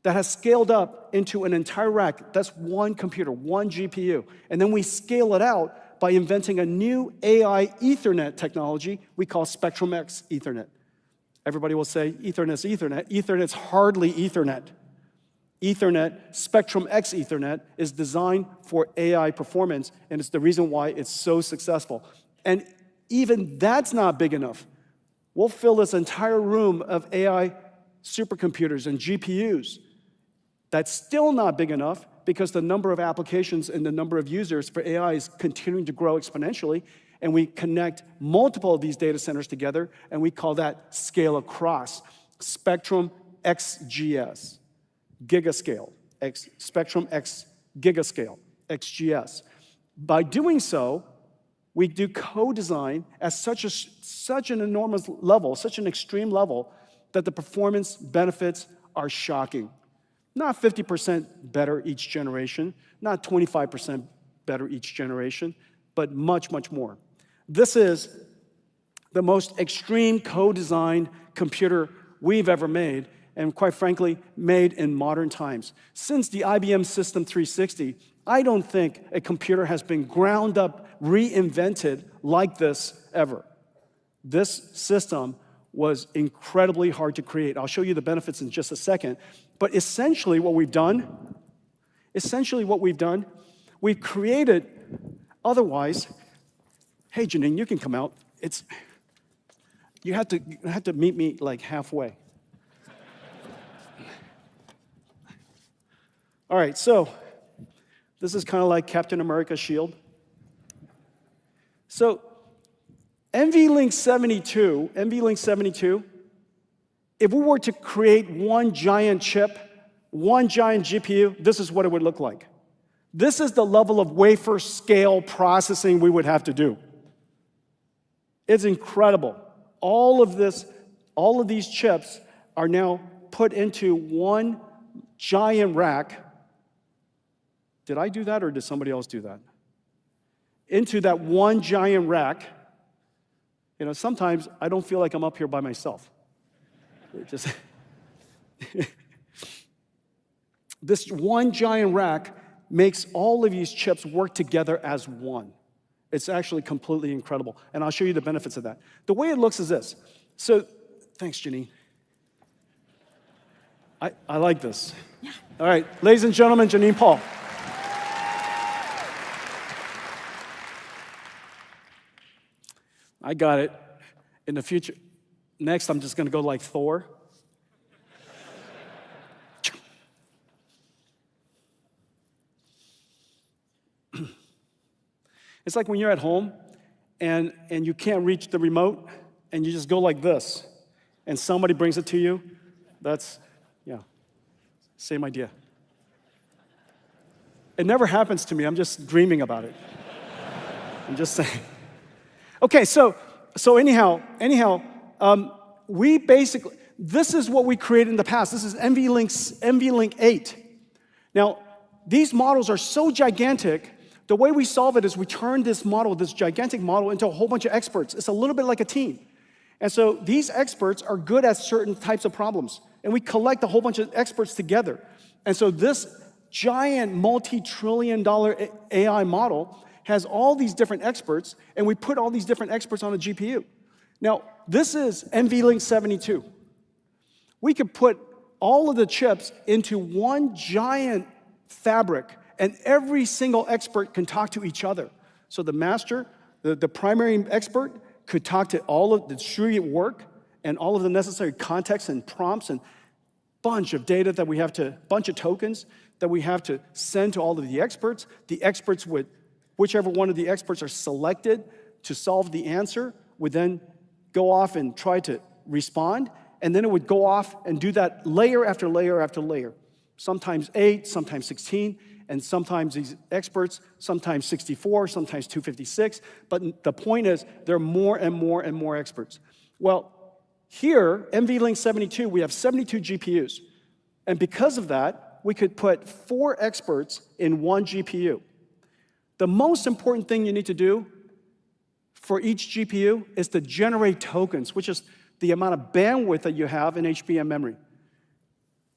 [SPEAKER 8] that has scaled up into an entire rack. That's one computer, one GPU. And then we scale it out by inventing a new AI Ethernet technology we call Spectrum-X Ethernet. Everybody will say Ethernet's Ethernet. Ethernet's hardly Ethernet. Ethernet, Spectrum-X Ethernet, is designed for AI performance, and it's the reason why it's so successful. And even that's not big enough. We'll fill this entire room of AI supercomputers and GPUs. That's still not big enough because the number of applications and the number of users for AI is continuing to grow exponentially, and we connect multiple of these data centers together, and we call that scale across, Spectrum XGS, gigascale, Spectrum X gigascale, XGS. By doing so, we do co-design at such an enormous level, such an extreme level, that the performance benefits are shocking. Not 50% better each generation, not 25% better each generation, but much, much more. This is the most extreme co-designed computer we've ever made, and quite frankly, made in modern times. Since the IBM System 360, I don't think a computer has been ground up, reinvented like this ever. This system was incredibly hard to create. I'll show you the benefits in just a second. But essentially what we've done, we've created, otherwise, hey Janine, you can come out. You have to meet me like halfway. All right, so this is kind of like Captain America's shield. So NVLink 72, if we were to create one giant chip, one giant GPU, this is what it would look like. This is the level of wafer scale processing we would have to do. It's incredible. All of these chips are now put into one giant rack. Did I do that or did somebody else do that? Into that one giant rack. Sometimes I don't feel like I'm up here by myself. This one giant rack makes all of these chips work together as one. It's actually completely incredible, and I'll show you the benefits of that. The way it looks is this. So, thanks, Janine. I like this. Yeah. All right, ladies and gentlemen, Janine Paul. I got it. In the future, next I'm just going to go like Thor. It's like when you're at home and you can't reach the remote and you just go like this and somebody brings it to you. That's, same idea. It never happens to me. I'm just dreaming about it. I'm just saying. Okay, so anyhow, we basically, this is what we created in the past. This is NVLink 8. Now, these models are so gigantic, The way we solve it is we turn this model, this gigantic model, into a whole bunch of experts. It's a little bit like a team. And so these experts are good at certain types of problems. And we collect a whole bunch of experts together. And so this giant multi-trillion-dollar AI model has all these different experts, and we put all these different experts on a GPU. Now, this is NVLink 72. We could put all of the chips into one giant fabric, and every single expert can talk to each other. So the master, the primary expert, could talk to all of the distributed work and all of the necessary context and prompts and bunch of data that we have to, bunch of tokens that we have to send to all of the experts. The experts would, whichever one of the experts are selected to solve the answer, would then go off and try to respond, and then it would go off and do that layer after layer after layer. Sometimes 8, sometimes 16, and sometimes these experts, sometimes 64, sometimes 256. But the point is, there are more and more and more experts. Well, here, NVLink 72, we have 72 GPUs. And because of that, we could put 4 experts in one GPU. The most important thing you need to do for each GPU is to generate tokens, which is the amount of bandwidth that you have in HBM memory.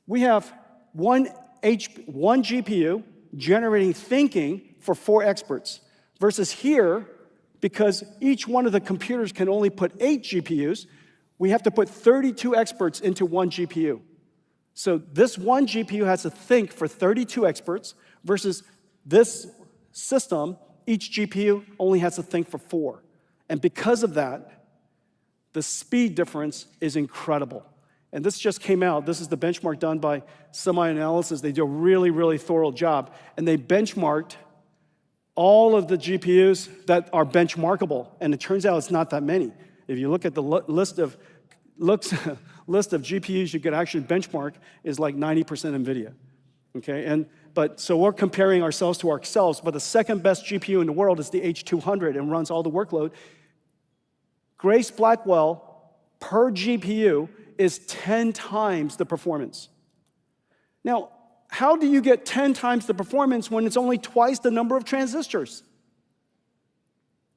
[SPEAKER 8] We have one GPU generating thinking for 4 experts, versus here, because each one of the computers can only put 8 GPUs, we have to put 32 experts into one GPU. So this one GPU has to think for 32 experts, versus this system, each GPU only has to think for 4. And because of that, the speed difference is incredible. And this just came out. This is the benchmark done by SemiAnalysis. They do a really, really thorough job. And they benchmarked all of the GPUs that are benchmarkable. And it turns out it's not that many. If you look at the list of GPUs you could actually benchmark, is like 90% NVIDIA. Okay? So we're comparing ourselves to ourselves, but the second best GPU in the world is the H200 and runs all the workload. Grace Blackwell per GPU is 10 times the performance. Now, how do you get 10 times the performance when it's only twice the number of transistors?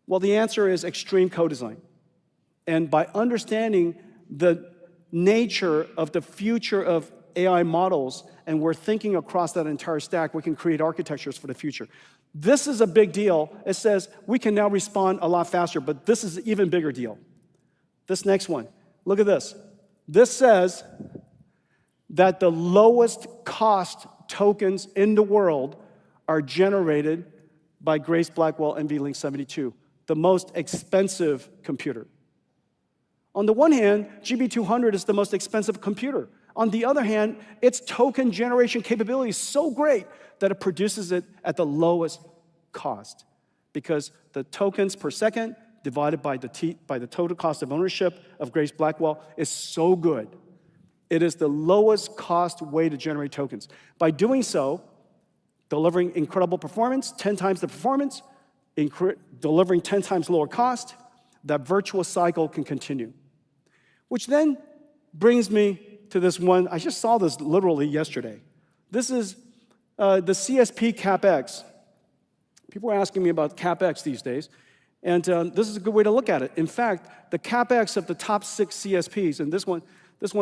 [SPEAKER 8] Well, the answer is extreme co-design. And by understanding the nature of the future of AI models, and we're thinking across that entire stack, we can create architectures for the future. This is a big deal. It says we can now respond a lot faster, but this is an even bigger deal. This next one, look at this. This says that the lowest cost tokens in the world are generated by Grace Blackwell NVLink 72, the most expensive computer. On the one hand, GB200 is the most expensive computer. On the other hand, its token generation capability is so great that it produces it at the lowest cost, because the tokens per second divided by the total cost of ownership of Grace Blackwell is so good. It is the lowest cost way to generate tokens. By doing so, delivering incredible performance, 10 times the performance, delivering 10 times lower cost, that virtuous cycle can continue. Which then brings me to this one. I just saw this literally yesterday. This is the CSP CapEx. People are asking me about CapEx these days, and this is a good way to look at it. In fact, the CapEx of the top 6 CSPs, and this one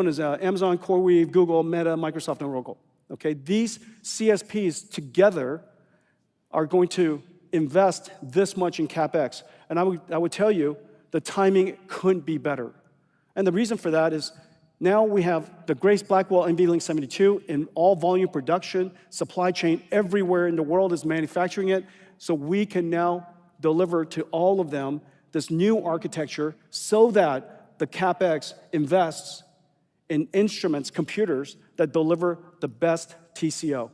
[SPEAKER 8] is Amazon, CoreWeave, Google, Meta, Microsoft, and Oracle. Okay, these CSPs together are going to invest this much in CapEx, and I would tell you the timing couldn't be better. And the reason for that is now we have the Grace Blackwell NVLink 72 in all volume production, supply chain everywhere in the world is manufacturing it, so we can now deliver to all of them this new architecture so that the CapEx invests in instruments, computers, that deliver the best TCO.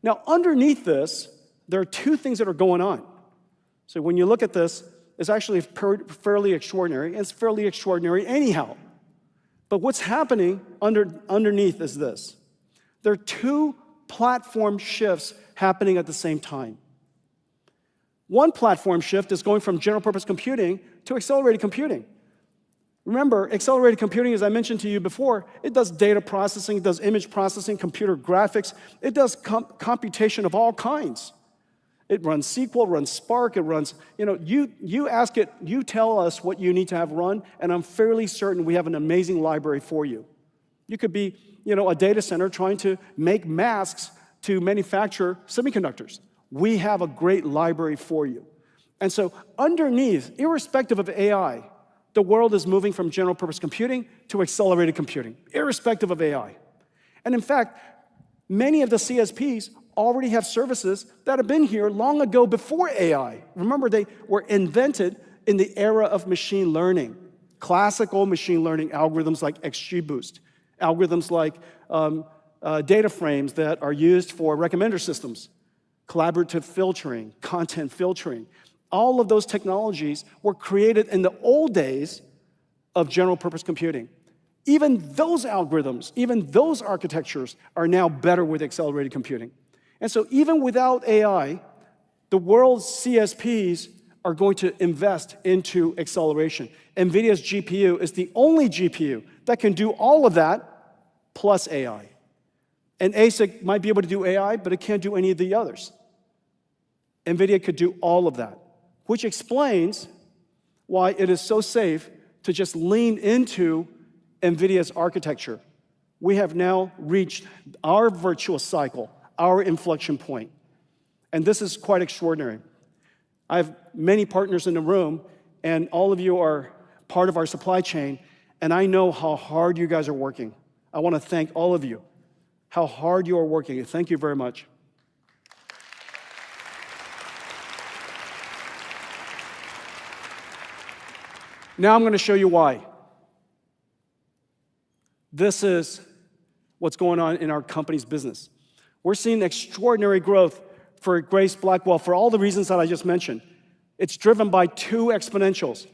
[SPEAKER 8] Now, underneath this, there are 2 things that are going on. So when you look at this, it's actually fairly extraordinary, and it's fairly extraordinary anyhow. But what's happening underneath is this. There are 2 platform shifts happening at the same time. One platform shift is going from general purpose computing to accelerated computing. Remember, accelerated computing, as I mentioned to you before, it does data processing, it does image processing, computer graphics, it does computation of all kinds. It runs SQL, runs Spark, it runs, you ask it, you tell us what you need to have run, and I'm fairly certain we have an amazing library for you. You could be, a data center trying to make masks to manufacture semiconductors. We have a great library for you. And so underneath, irrespective of AI, the world is moving from general purpose computing to accelerated computing, irrespective of AI. And in fact, many of the CSPs already have services that have been here long ago before AI. Remember, they were invented in the era of machine learning. Classical machine learning algorithms like XGBoost, algorithms like data frames that are used for recommender systems, collaborative filtering, content filtering. All of those technologies were created in the old days of general purpose computing. Even those algorithms, even those architectures are now better with accelerated computing. And so even without AI, the world's CSPs are going to invest into acceleration. Nvidia's GPU is the only GPU that can do all of that plus AI. An ASIC might be able to do AI, but it can't do any of the others. Nvidia could do all of that, which explains why it is so safe to just lean into Nvidia's architecture. We have now reached our virtuous cycle, our inflection point. And this is quite extraordinary. I have many partners in the room, and all of you are part of our supply chain, and I know how hard you guys are working. I want to thank all of you, how hard you are working. Thank you very much. Now I'm going to show you why. This is what's going on in our company's business. We're seeing extraordinary growth for Grace Blackwell for all the reasons that I just mentioned. It's driven by two exponentials.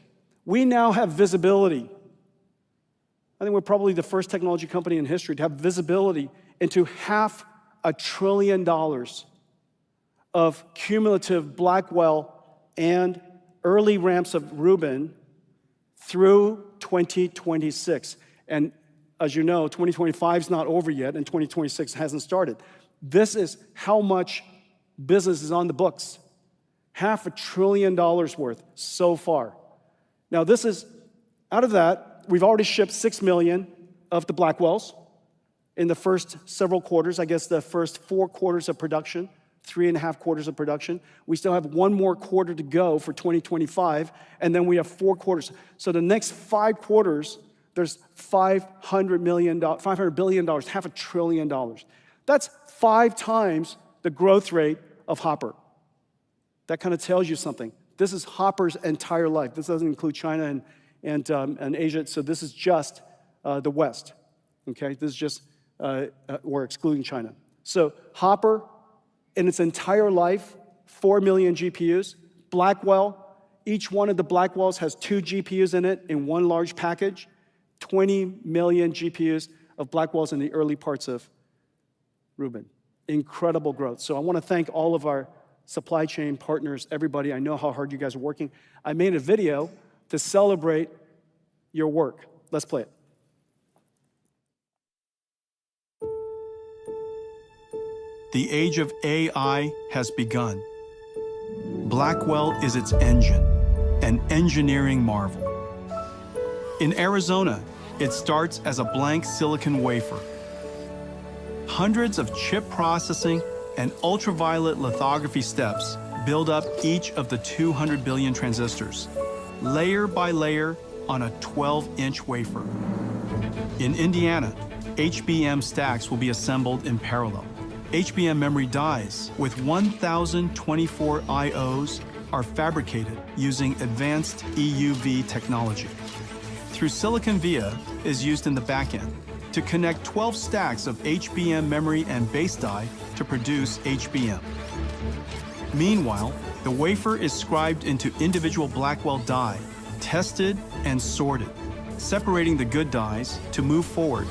[SPEAKER 8] We now have visibility. I think we're probably the first technology company in history to have visibility into $500 billion of cumulative Blackwell and early ramps of Rubin through 2026. And as you know, 2025 is not over yet, and 2026 hasn't started. This is how much business is on the books. $500 billion worth so far. Now this is, out of that, we've already shipped 6 million of the Blackwells in the first several quarters. I guess the first 4 quarters of production, 3.5 quarters of production. We still have 1 more quarter to go for 2025, and then we have 4 quarters. So the next 5 quarters, there's $500 billion, $500 billion. That's 5 times the growth rate of Hopper. That kind of tells you something. This is Hopper's entire life. This doesn't include China and Asia, so this is just the West, okay? This is just, we're excluding China. So Hopper, in its entire life, 4 million GPUs. Blackwell, each one of the Blackwells has 2 GPUs in it in one large package. 20 million GPUs of Blackwells in the early parts of Rubin. Incredible growth. So I want to thank all of our supply chain partners, everybody. I know how hard you guys are working. I made a video to celebrate your work. Let's play it.
[SPEAKER 1] The age of AI has begun. Blackwell is its engine, an engineering marvel. In Arizona, it starts as a blank silicon wafer. Hundreds of chip processing and ultraviolet lithography steps build up each of the 200 billion transistors, layer by layer on a 12-inch wafer. In Indiana, HBM stacks will be assembled in parallel. HBM memory dies with 1,024 IOs are fabricated using advanced EUV technology. Through silicon via is used in the backend to connect 12 stacks of HBM memory and base die to produce HBM. Meanwhile, the wafer is scribed into individual Blackwell die, tested and sorted, separating the good dies to move forward.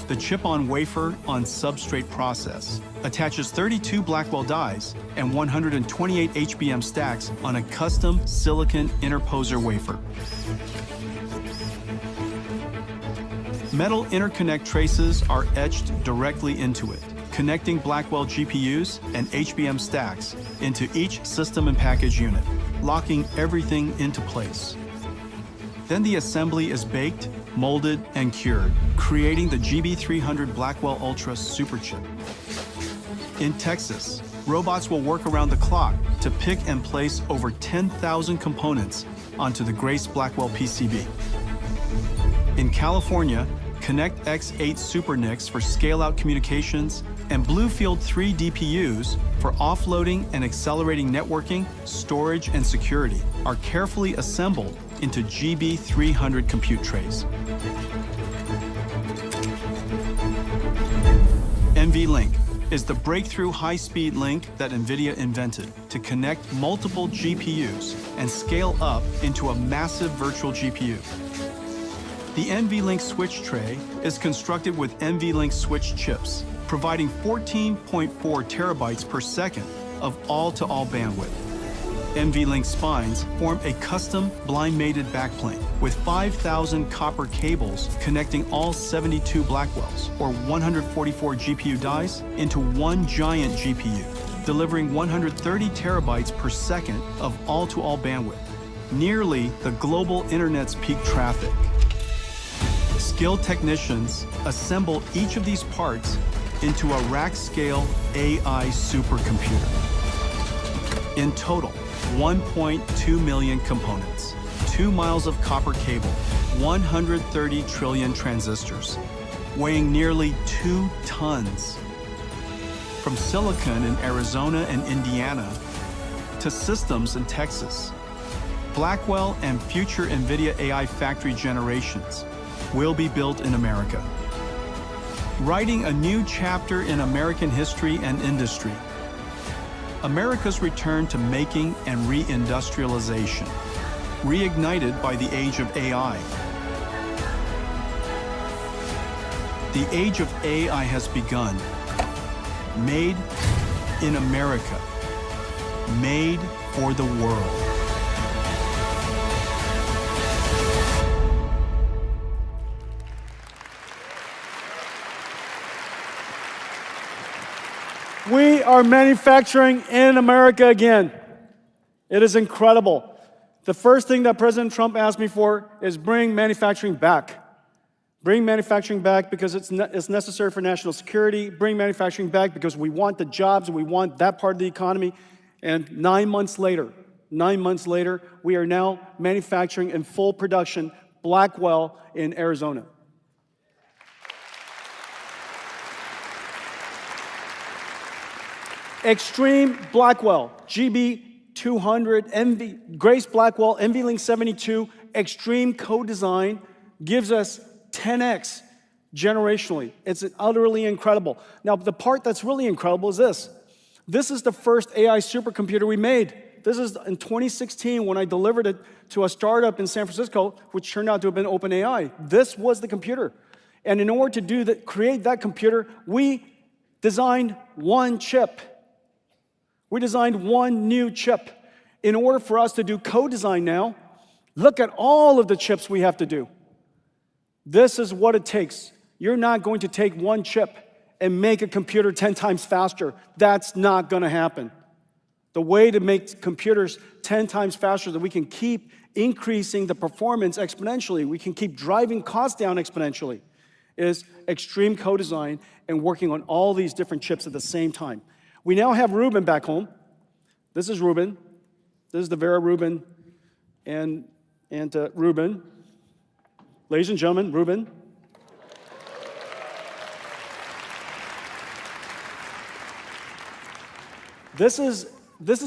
[SPEAKER 1] The chip-on-wafer on substrate process attaches 32 Blackwell dies and 128 HBM stacks on a custom silicon interposer wafer. Metal interconnect traces are etched directly into it, connecting Blackwell GPUs and HBM stacks into each system and package unit, locking everything into place. Then the assembly is baked, molded, and cured, creating the GB300 Blackwell Ultra superchip. In Texas, robots will work around the clock to pick and place over 10,000 components onto the Grace Blackwell PCB. In California, Connect X8 Super NICs for scale-out communications and Bluefield 3 DPUs for offloading and accelerating networking, storage, and security are carefully assembled into GB300 compute trays. NVLink is the breakthrough high-speed link that Nvidia invented to connect multiple GPUs and scale up into a massive virtual GPU. The NVLink switch tray is constructed with NVLink switch chips, providing 14.4 terabytes per second of all-to-all bandwidth. NVLink spines form a custom blind-mated backplane with 5,000 copper cables connecting all 72 Blackwells, or 144 GPU dies, into one giant GPU, delivering 130 terabytes per second of all-to-all bandwidth, nearly the global internet's peak traffic. Skilled technicians assemble each of these parts into a rack-scale AI supercomputer. In total, 1.2 million components, 2 miles of copper cable, 130 trillion transistors, weighing nearly 2 tons. From silicon in Arizona and Indiana to systems in Texas, Blackwell and future Nvidia AI factory generations will be built in America. Writing a new chapter in American history and industry. America's return to making and reindustrialization, reignited by the age of AI. The age of AI has begun. Made in America. Made for the world.
[SPEAKER 8] We are manufacturing in America again. It is incredible. The first thing that President Trump asked me for is bring manufacturing back. Bring manufacturing back because it's necessary for national security. Bring manufacturing back because we want the jobs and we want that part of the economy. And 9 months later, we are now manufacturing in full production Blackwell in Arizona. Extreme Blackwell, GB200, Grace Blackwell, NVLink 72, extreme co-design gives us 10x generationally. It's utterly incredible. Now, the part that's really incredible is this. This is the first AI supercomputer we made. This is in 2016 when I delivered it to a startup in San Francisco, which turned out to have been OpenAI. This was the computer. And in order to create that computer, we designed one chip. We designed one new chip. In order for us to do co-design now, look at all of the chips we have to do. This is what it takes. You're not going to take one chip and make a computer 10 times faster. That's not going to happen. The way to make computers 10 times faster, that we can keep increasing the performance exponentially, we can keep driving costs down exponentially, is extreme co-design and working on all these different chips at the same time. We now have Rubin back home. This is Rubin. This is the Vera Rubin and Rubin. Ladies and gentlemen, Rubin. This is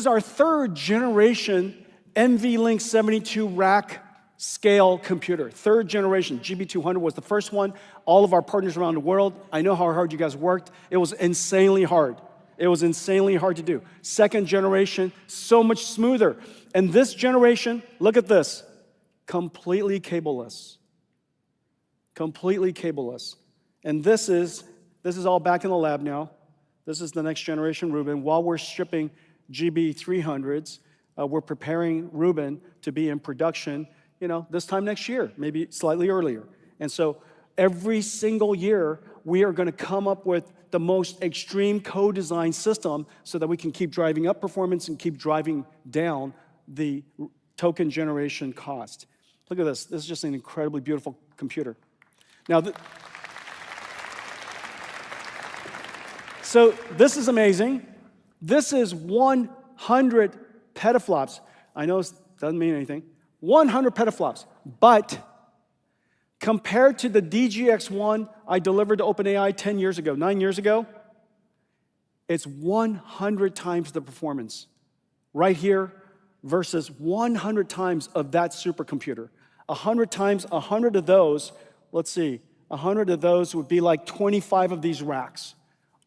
[SPEAKER 8] our third generation NVLink 72 rack scale computer. Third generation. GB200 was the first one. All of our partners around the world, I know how hard you guys worked. It was insanely hard. It was insanely hard to do. Second generation, so much smoother. And this generation, look at this, completely cableless. Completely cableless. And this is all back in the lab now. This is the next generation Rubin. While we're shipping GB300s, we're preparing Rubin to be in production, this time next year, maybe slightly earlier. And so every single year, we are going to come up with the most extreme co-design system so that we can keep driving up performance and keep driving down the token generation cost. Look at this. This is just an incredibly beautiful computer. Now, so this is amazing. This is 100 petaflops. I know it doesn't mean anything. 100 petaflops. But compared to the DGX-1 I delivered to OpenAI 9 years ago, it's 100 times the performance right here versus 100 times of that supercomputer. 100 times 100 of those, let's see, 100 of those would be like 25 of these racks,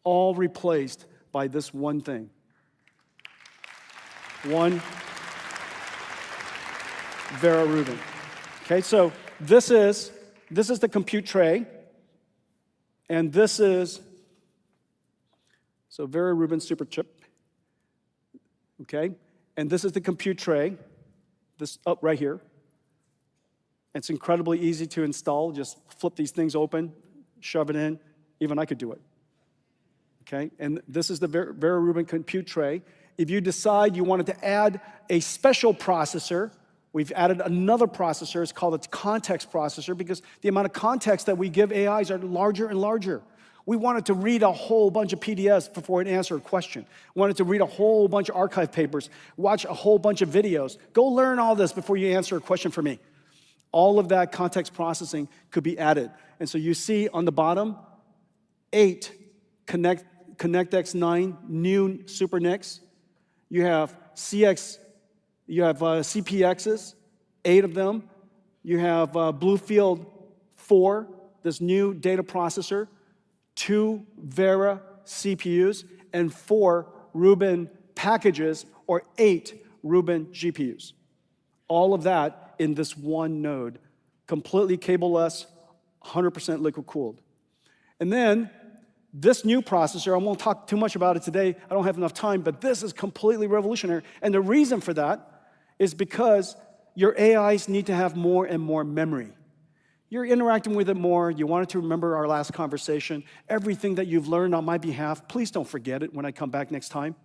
[SPEAKER 8] all replaced by this one thing. One Vera Rubin. Okay, so this is the compute tray, and this is, so Vera Rubin super chip, okay? And this is the compute tray, this up right here. It's incredibly easy to install. Just flip these things open, shove it in. Even I could do it, okay? And this is the Vera Rubin compute tray. If you decide you wanted to add a special processor, we've added another processor. It's called a context processor because the amount of context that we give AIs are larger and larger. We wanted to read a whole bunch of PDFs before it answered a question. We wanted to read a whole bunch of archive papers, watch a whole bunch of videos. Go learn all this before you answer a question for me. All of that context processing could be added. And so you see on the bottom, 8 ConnectX-9 new Super NICs. You have CPXs, 8 of them. You have Bluefield 4, this new data processor, 2 Vera CPUs, and 4 Rubin packages, or 8 Rubin GPUs. All of that in this one node, completely cable-less, 100% liquid-cooled. And then this new processor, I won't talk too much about it today, I don't have enough time, but this is completely revolutionary. And the reason for that is because your AIs need to have more and more memory. You're interacting with it more, you wanted to remember our last conversation, everything that you've learned on my behalf, please don't forget it when I come back next time.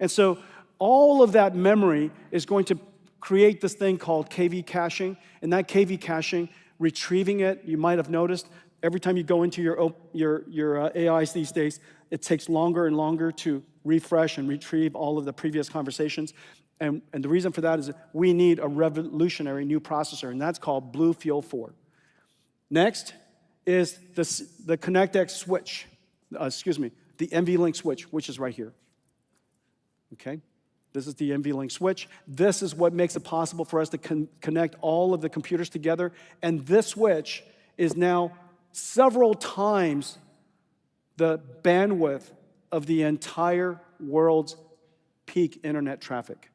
[SPEAKER 8] And so all of that memory is going to create this thing called KV caching, and that KV caching, retrieving it, you might have noticed, every time you go into your AIs these days, it takes longer and longer to refresh and retrieve all of the previous conversations. And the reason for that is that we need a revolutionary new processor, and that's called Bluefield 4. Next is the ConnectX switch, the NVLink switch, which is right here. Okay? This is the NVLink switch. This is what makes it possible for us to connect all of the computers together. And this switch is now several times the bandwidth of the entire world's peak internet traffic.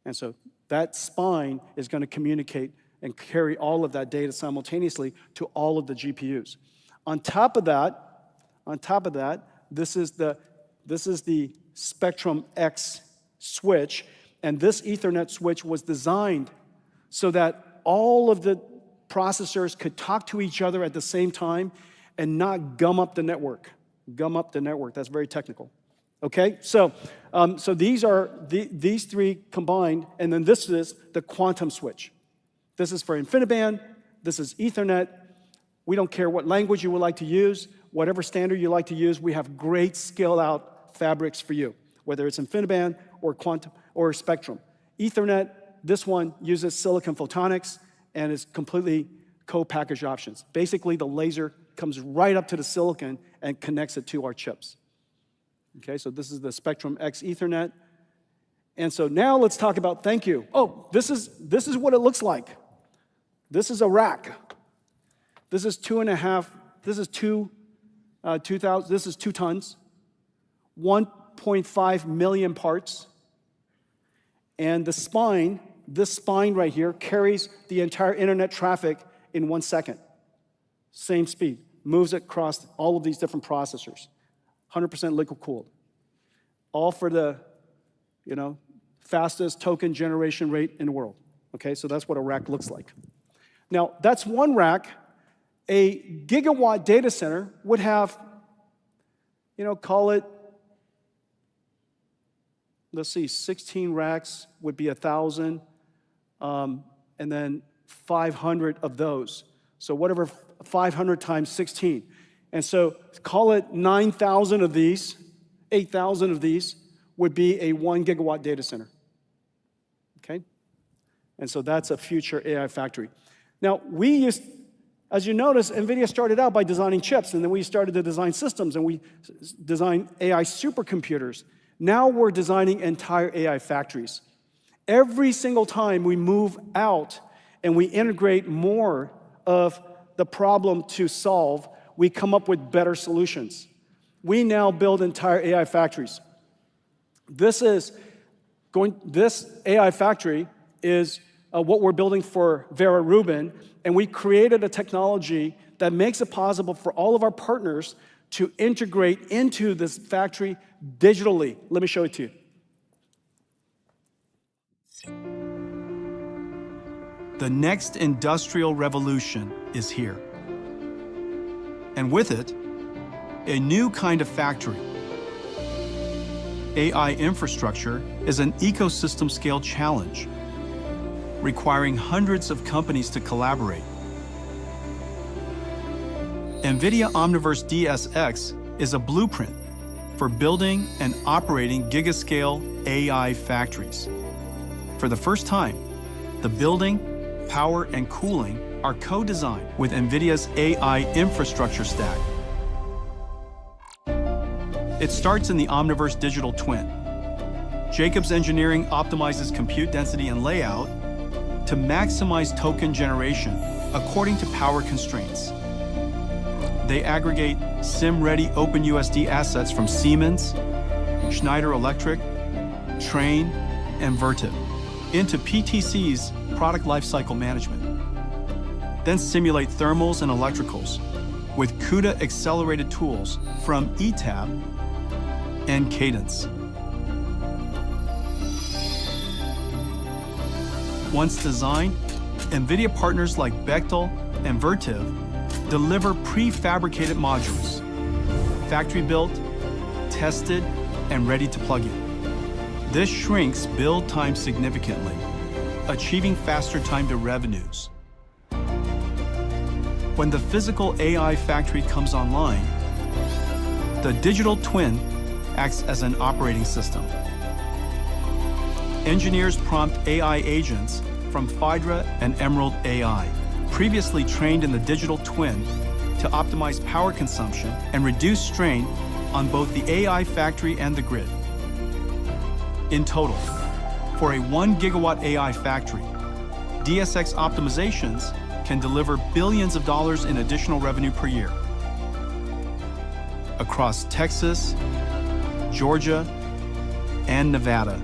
[SPEAKER 8] And so that spine is going to communicate and carry all of that data simultaneously to all of the GPUs. On top of that, this is the Spectrum X switch, and this Ethernet switch was designed so that all of the processors could talk to each other at the same time and not gum up the network. That's very technical. Okay, so these are these three combined, and then this is the quantum switch. This is for InfiniBand, this is Ethernet. We don't care what language you would like to use, whatever standard you like to use, we have great scale-out fabrics for you, whether it's InfiniBand or quantum or Spectrum. Ethernet, this one uses silicon photonics and is completely co-packaged options. Basically, the laser comes right up to the silicon and connects it to our chips. Okay, so this is the Spectrum X Ethernet. And so now let's talk about, thank you. Oh, this is what it looks like. This is a rack. This is 2 tons, 1.5 million parts. And the spine, this spine right here, carries the entire internet traffic in 1 second. Same speed, moves it across all of these different processors. 100% liquid cooled. All for the, fastest token generation rate in the world. Okay, so that's what a rack looks like. Now, that's one rack, A gigawatt data center would have, call it, let's see, 16 racks would be 1,000, and then 500 of those. So whatever, 500 times 16. And so call it 9,000 of these, 8,000 of these would be a 1 gigawatt data center. Okay? And so that's a future AI factory. Now, as you notice, NVIDIA started out by designing chips, and then we started to design systems, and we designed AI supercomputers. Now we're designing entire AI factories. Every single time we move out and we integrate more of the problem to solve, we come up with better solutions. We now build entire AI factories. This AI factory is what we're building for Vera Rubin, and we created a technology that makes it possible for all of our partners to integrate into this factory digitally. Let me show it to you.
[SPEAKER 1] The next industrial revolution is here. And with it, a new kind of factory. AI infrastructure is an ecosystem-scale challenge, requiring hundreds of companies to collaborate. NVIDIA Omniverse DSX is a blueprint for building and operating gigascale AI factories. For the first time, the building, power, and cooling are co-designed with NVIDIA's AI infrastructure stack. It starts in the Omniverse digital twin. Jacobs Engineering optimizes compute density and layout to maximize token generation according to power constraints. They aggregate SIM-ready OpenUSD assets from Siemens, Schneider Electric, Trane, and Vertiv into PTC's product lifecycle management. Then simulate thermals and electricals with CUDA accelerated tools from ETAP and Cadence. Once designed, NVIDIA partners like Bechtel and Vertiv deliver prefabricated modules, factory-built, tested, and ready to plug in. This shrinks build time significantly, achieving faster time to revenues. When the physical AI factory comes online, the digital twin acts as an operating system. Engineers prompt AI agents from Phaidra and Emerald AI, previously trained in the digital twin, to optimize power consumption and reduce strain on both the AI factory and the grid. In total, for a 1 gigawatt AI factory, DSX optimizations can deliver billions of dollars in additional revenue per year. Across Texas, Georgia, and Nevada,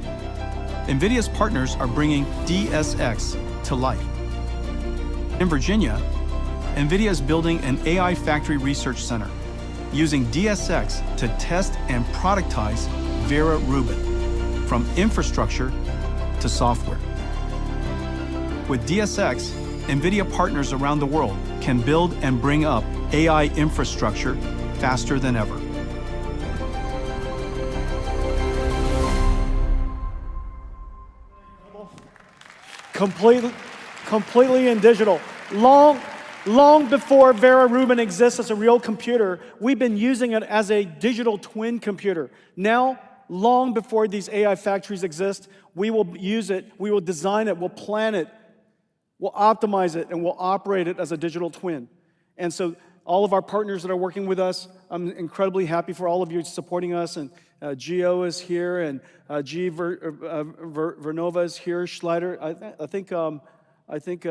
[SPEAKER 1] NVIDIA's partners are bringing DSX to life. In Virginia, NVIDIA is building an AI factory research center, using DSX to test and productize Vera Rubin, from infrastructure to software. With DSX, NVIDIA partners around the world can build and bring up AI infrastructure faster than ever.
[SPEAKER 8] Completely in digital. Long before Vera Rubin exists as a real computer, we've been using it as a digital twin computer. Now, long before these AI factories exist, we will use it, we will design it, we'll plan it, we'll optimize it, and we'll operate it as a digital twin. And so all of our partners that are working with us, I'm incredibly happy for all of you supporting us, and Geo is here, and G. Vernova is here, Schleider. I think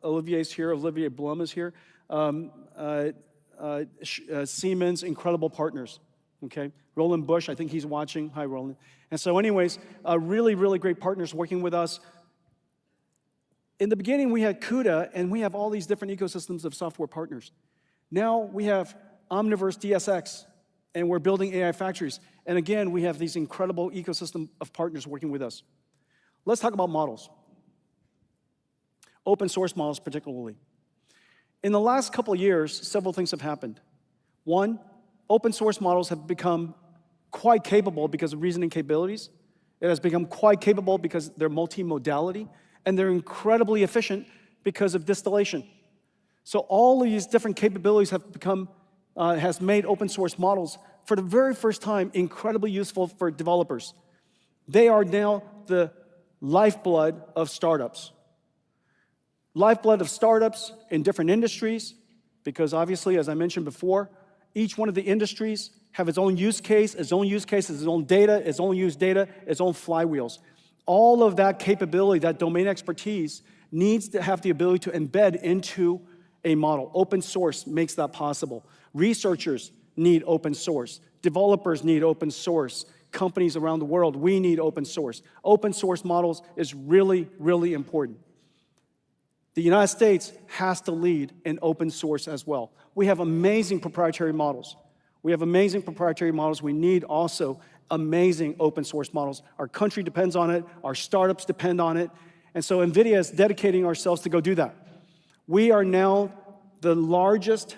[SPEAKER 8] Olivier's here, Olivier Blum is here. Siemens, incredible partners, okay? Roland Bush, I think he's watching. Hi, Roland. And so anyways, really, really great partners working with us. In the beginning, we had CUDA, and we have all these different ecosystems of software partners. Now we have Omniverse DSX, and we're building AI factories. And again, we have these incredible ecosystem of partners working with us. Let's talk about models. Open source models particularly. In the last couple of years, several things have happened. One, open source models have become quite capable because of reasoning capabilities. It has become quite capable because they're multimodality, and they're incredibly efficient because of distillation. So all of these different capabilities have become, has made open source models, for the very first time, incredibly useful for developers. They are now the lifeblood of startups. Lifeblood of startups in different industries, because obviously, as I mentioned before, each one of the industries have its own use case, its own data, its own use data, its own flywheels. All of that capability, that domain expertise, needs to have the ability to embed into a model. Open source makes that possible. Researchers need open source. Developers need open source. Companies around the world, we need open source. Open source models is really, really important. The United States has to lead in open source as well. We have amazing proprietary models. We need also amazing open source models. Our country depends on it. Our startups depend on it. And so NVIDIA is dedicating ourselves to go do that. We are now the largest,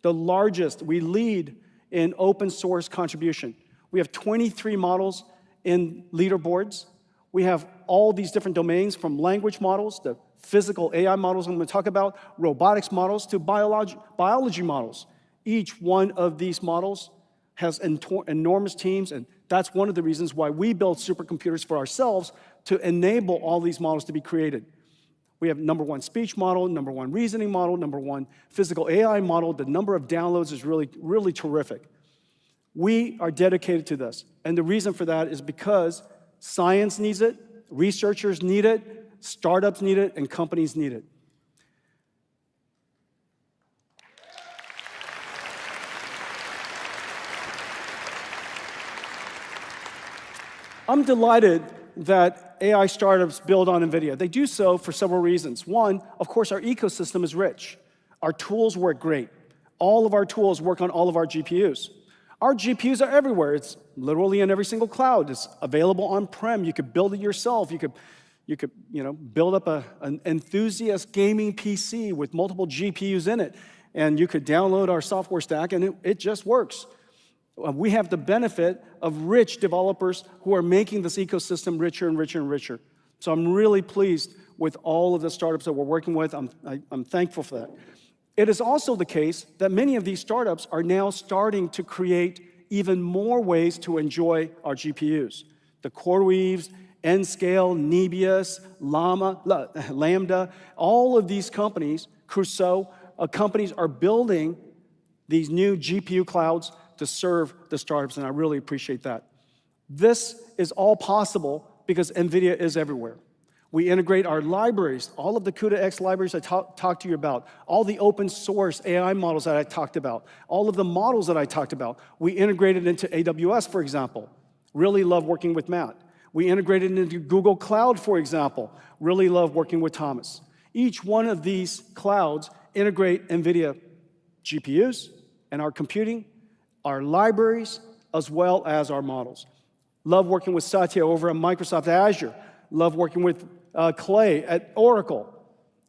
[SPEAKER 8] we lead in open source contribution. We have 23 models in leaderboards. We have all these different domains, from language models to physical AI models I'm going to talk about, robotics models to biology models. Each one of these models has enormous teams, and that's one of the reasons why we build supercomputers for ourselves, to enable all these models to be created. We have #1 speech model, #1 reasoning model, #1 physical AI model. The number of downloads is really, really terrific. We are dedicated to this, and the reason for that is because science needs it, researchers need it, startups need it, and companies need it. I'm delighted that AI startups build on NVIDIA. They do so for several reasons. One, of course, our ecosystem is rich. Our tools work great. All of our tools work on all of our GPUs. Our GPUs are everywhere. It's literally in every single cloud. It's available on-prem. You could build it yourself. You could build up an enthusiast gaming PC with multiple GPUs in it, and you could download our software stack, and it just works. We have the benefit of rich developers who are making this ecosystem richer and richer and richer. So I'm really pleased with all of the startups that we're working with. I'm thankful for that. It is also the case that many of these startups are now starting to create even more ways to enjoy our GPUs. The CoreWeaves, Nscale, Nebius, Lambda, all of these companies, Crusoe, companies are building these new GPU clouds to serve the startups, and I really appreciate that. This is all possible because NVIDIA is everywhere. We integrate our libraries, all of the CUDA-X libraries I talked to you about, all the open source AI models that I talked about, all of the models that I talked about. We integrated into AWS, for example. Really love working with Matt. We integrated into Google Cloud, for example. Really love working with Thomas. Each one of these clouds integrate NVIDIA GPUs and our computing, our libraries, as well as our models. Love working with Satya over at Microsoft Azure. Love working with Clay at Oracle.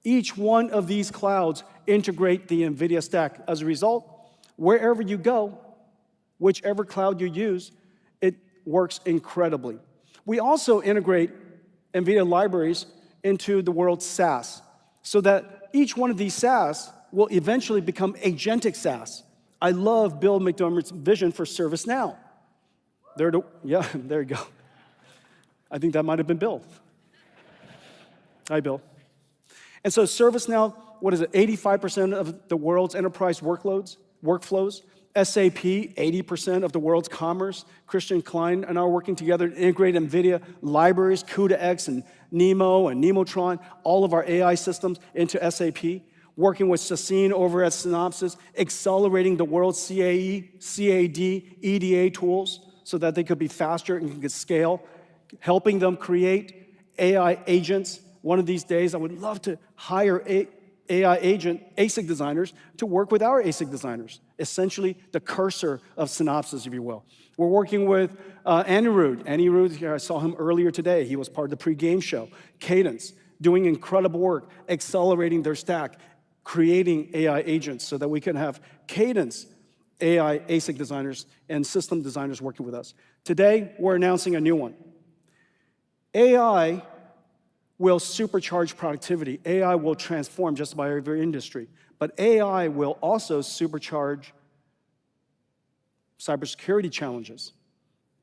[SPEAKER 8] Each one of these clouds integrate the NVIDIA stack. As a result, wherever you go, whichever cloud you use, it works incredibly. We also integrate NVIDIA libraries into the world's SaaS, so that each one of these SaaS will eventually become agentic SaaS. I love Bill McDermott's vision for ServiceNow. There you go. I think that might have been Bill. Hi, Bill. And so ServiceNow, 85% of the world's enterprise workflows. SAP, 80% of the world's commerce. Christian Klein and I are working together to integrate NVIDIA libraries, CUDA-X and NeMo and Nemotron, all of our AI systems into SAP. Working with Sassine over at Synopsys, accelerating the world's CAE, CAD, EDA tools so that they could be faster and could scale, helping them create AI agents. One of these days, I would love to hire AI agent ASIC designers to work with our ASIC designers, essentially the cursor of Synopsys, if you will. We're working with Anirudh. Anirudh, I saw him earlier today. He was part of the pre-game show. Cadence, doing incredible work, accelerating their stack, creating AI agents so that we can have cadence AI ASIC designers and system designers working with us. Today, we're announcing a new one. AI will supercharge productivity. AI will transform just about every industry. But AI will also supercharge cybersecurity challenges,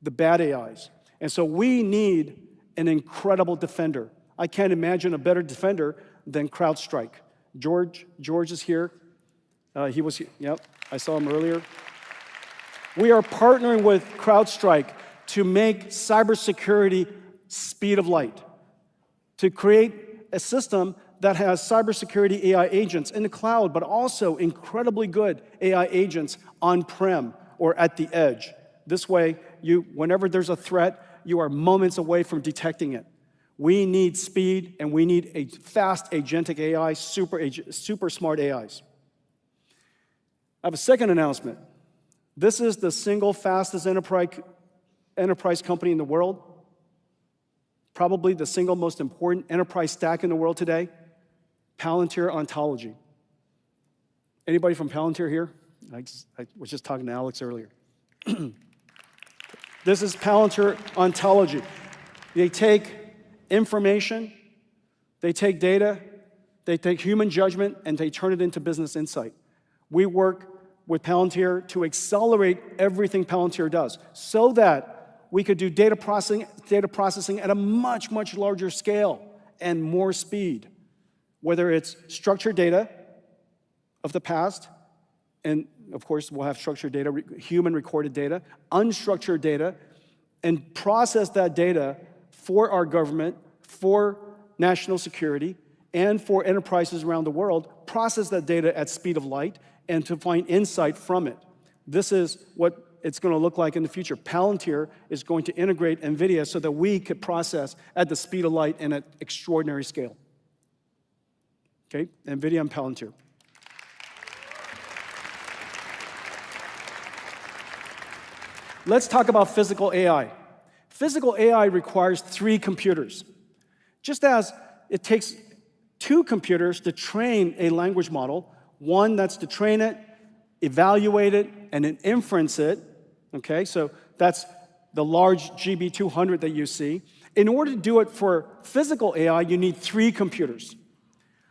[SPEAKER 8] the bad AIs. And so we need an incredible defender. I can't imagine a better defender than CrowdStrike. George is here. He was here. Yep, I saw him earlier. We are partnering with CrowdStrike to make cybersecurity speed of light, to create a system that has cybersecurity AI agents in the cloud, but also incredibly good AI agents on-prem or at the edge. This way, whenever there's a threat, you are moments away from detecting it. We need speed, and we need a fast agentic AI, super smart AIs. I have a second announcement. This is the single fastest enterprise company in the world, probably the single most important enterprise stack in the world today, Palantir Ontology. Anybody from Palantir here? I was just talking to Alex earlier. This is Palantir Ontology. They take information, they take data, they take human judgment, and they turn it into business insight. We work with Palantir to accelerate everything Palantir does so that we could do data processing at a much, much larger scale and more speed, whether it's structured data of the past, and of course we'll have structured data, human recorded data, unstructured data, and process that data for our government, for national security, and for enterprises around the world, process that data at speed of light, and to find insight from it. This is what it's going to look like in the future. Palantir is going to integrate NVIDIA so that we could process at the speed of light and at extraordinary scale. Okay, NVIDIA and Palantir. Let's talk about physical AI. Physical AI requires 3 computers. Just as it takes 2 computers to train a language model, one that's to train it, evaluate it, and then inference it, okay? So that's the large GB200 that you see. In order to do it for physical AI, you need 3 computers.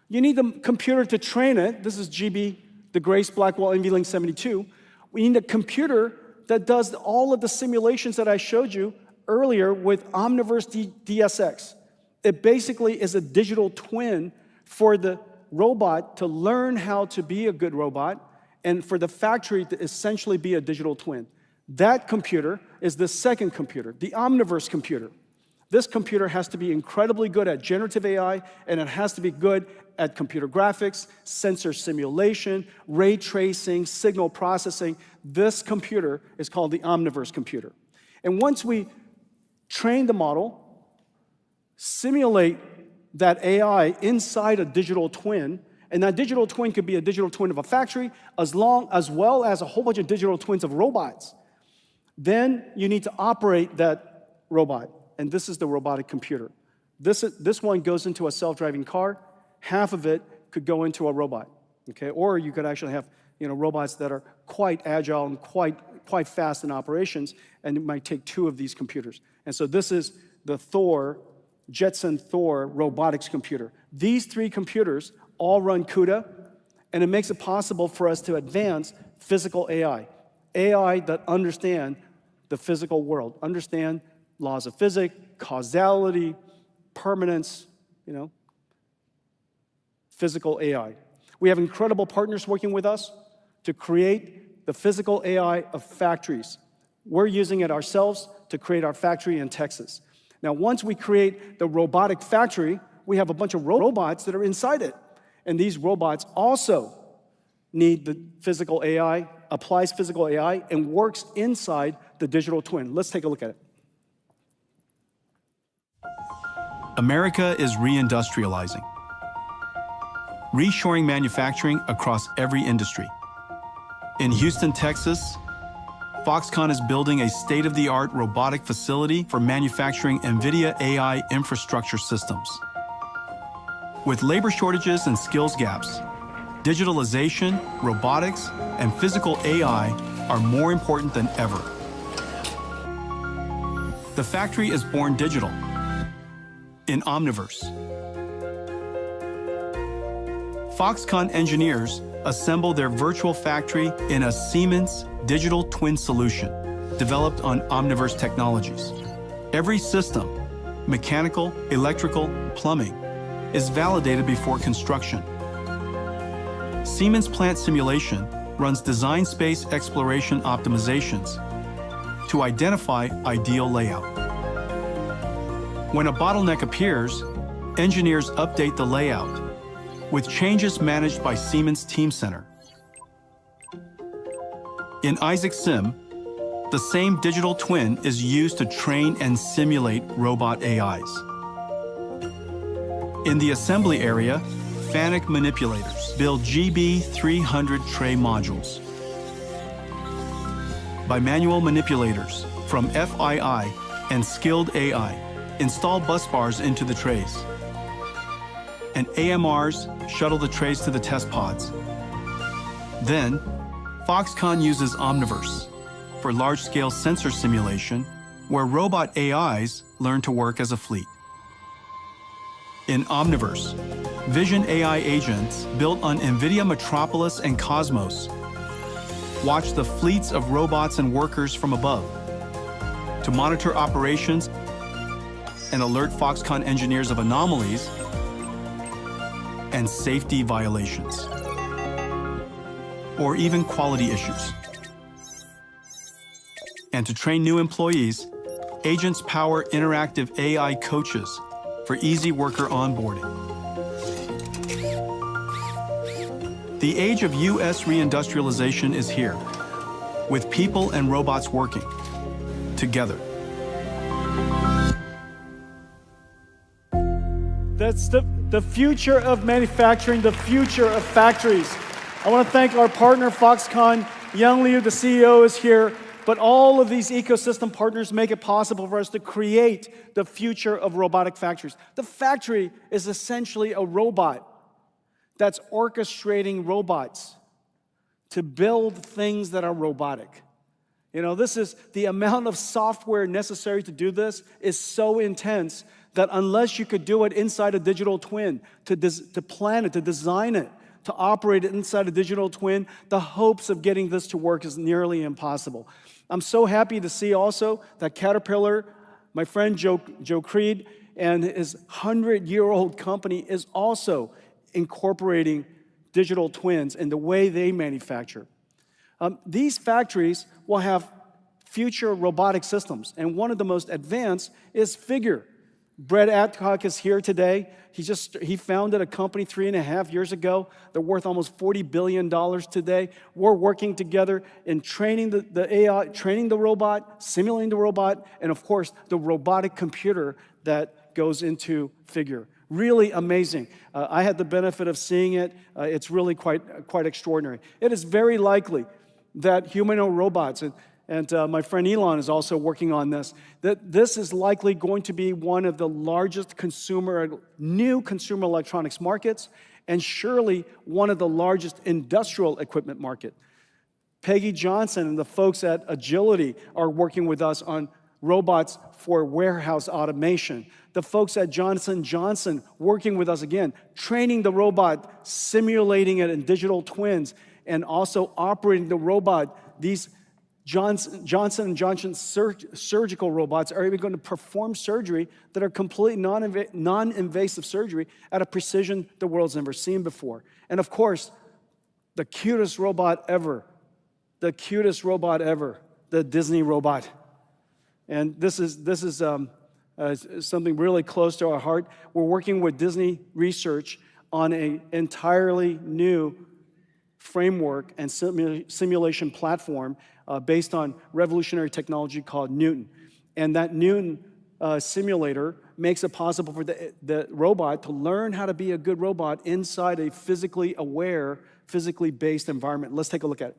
[SPEAKER 8] You need the computer to train it. This is GB, the Grace Blackwell NVLink 72. We need a computer that does all of the simulations that I showed you earlier with Omniverse DSX. It basically is a digital twin for the robot to learn how to be a good robot and for the factory to essentially be a digital twin. That computer is the second computer, the Omniverse computer. This computer has to be incredibly good at generative AI, and it has to be good at computer graphics, sensor simulation, ray tracing, signal processing. This computer is called the Omniverse computer. And once we train the model, simulate that AI inside a digital twin, and that digital twin could be a digital twin of a factory as well as a whole bunch of digital twins of robots. Then you need to operate that robot, and this is the robotic computer. This one goes into a self-driving car. Half of it could go into a robot, okay? Or you could actually have, robots that are quite agile and quite fast in operations, and it might take 2 of these computers. And so this is the Jetson Thor robotics computer. These 3 computers all run CUDA, and it makes it possible for us to advance physical AI that understand the physical world, understand laws of physics, causality, permanence, physical AI. We have incredible partners working with us to create the physical AI of factories. We're using it ourselves to create our factory in Texas. Now, once we create the robotic factory, we have a bunch of robots that are inside it. And these robots also need the physical AI, applies physical AI, and works inside the digital twin. Let's take a look at it.
[SPEAKER 1] America is reindustrializing, reshoring manufacturing across every industry. In Houston, Texas, Foxconn is building a state-of-the-art robotic facility for manufacturing NVIDIA AI infrastructure systems. With labor shortages and skills gaps, Digitalization, robotics, and physical AI are more important than ever. The factory is born digital in Omniverse. Foxconn engineers assemble their virtual factory in a Siemens digital twin solution developed on Omniverse technologies. Every system, mechanical, electrical, plumbing, is validated before construction. Siemens Plant Simulation runs design space exploration optimizations to identify ideal layout. When a bottleneck appears, engineers update the layout, with changes managed by Siemens Teamcenter. In Isaac Sim, the same digital twin is used to train and simulate robot AIs. In the assembly area, FANUC manipulators build GB300 tray modules. Bimanual manipulators from FII and Skilled AI install bus bars into the trays. And AMRs shuttle the trays to the test pods. Then, Foxconn uses Omniverse for large-scale sensor simulation, where robot AIs learn to work as a fleet. In Omniverse, Vision AI agents built on Nvidia Metropolis and Cosmos watch the fleets of robots and workers from above to monitor operations and alert Foxconn engineers of anomalies and safety violations, or even quality issues. And to train new employees, agents power interactive AI coaches for easy worker onboarding. The age of U.S. reindustrialization is here, with people and robots working together.
[SPEAKER 8] That's the future of manufacturing, the future of factories. I want to thank our partner, Foxconn. Yang Liu, the CEO, is here. But all of these ecosystem partners make it possible for us to create the future of robotic factories. The factory is essentially a robot that's orchestrating robots to build things that are robotic. You know, this is the amount of software necessary to do this is so intense that unless you could do it inside a digital twin, to plan it, to design it, to operate it inside a digital twin, the hopes of getting this to work is nearly impossible. I'm so happy to see also that Caterpillar, my friend Joe Creed, and his 100-year-old company is also incorporating digital twins in the way they manufacture. These factories will have future robotic systems, and one of the most advanced is Figure. Brett Adcock is here today. He founded a company 3.5 years ago. They're worth almost $40 billion today. We're working together in training the AI, training the robot, simulating the robot, and of course, the robotic computer that goes into Figure. Really amazing. I had the benefit of seeing it. It's really quite extraordinary. It is very likely that humanoid robots, and my friend Elon is also working on this, that this is likely going to be one of the largest new consumer electronics markets, and surely one of the largest industrial equipment market. Peggy Johnson and the folks at Agility are working with us on robots for warehouse automation. The folks at Johnson & Johnson working with us again, training the robot, simulating it in digital twins, and also operating the robot. These Johnson & Johnson surgical robots are even going to perform surgery that are completely non-invasive surgery at a precision the world's never seen before. And of course, the cutest robot ever, the Disney robot. And this is something really close to our heart. We're working with Disney Research on an entirely new framework and simulation platform based on revolutionary technology called Newton. And that Newton simulator makes it possible for the robot to learn how to be a good robot inside a physically aware, physically based environment. Let's take a look at it.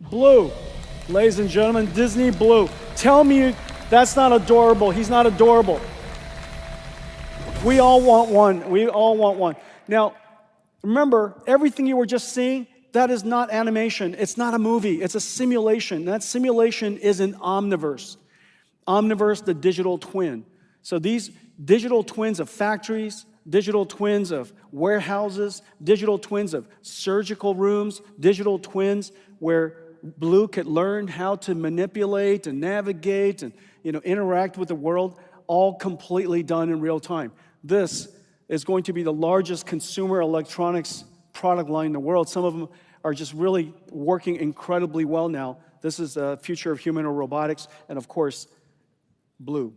[SPEAKER 8] Blue. Ladies and gentlemen, Disney Blue. Tell me that's not adorable. He's not adorable. We all want one. We all want one. Now, remember, everything you were just seeing, that is not animation. It's not a movie. It's a simulation. That simulation is an omniverse. Omniverse, the digital twin. So these digital twins of factories, digital twins of warehouses, digital twins of surgical rooms, digital twins where Blue could learn how to manipulate and navigate and interact with the world, all completely done in real time. This is going to be the largest consumer electronics product line in the world. Some of them are just really working incredibly well now. This is the future of humanoid robotics, and of course, Blue.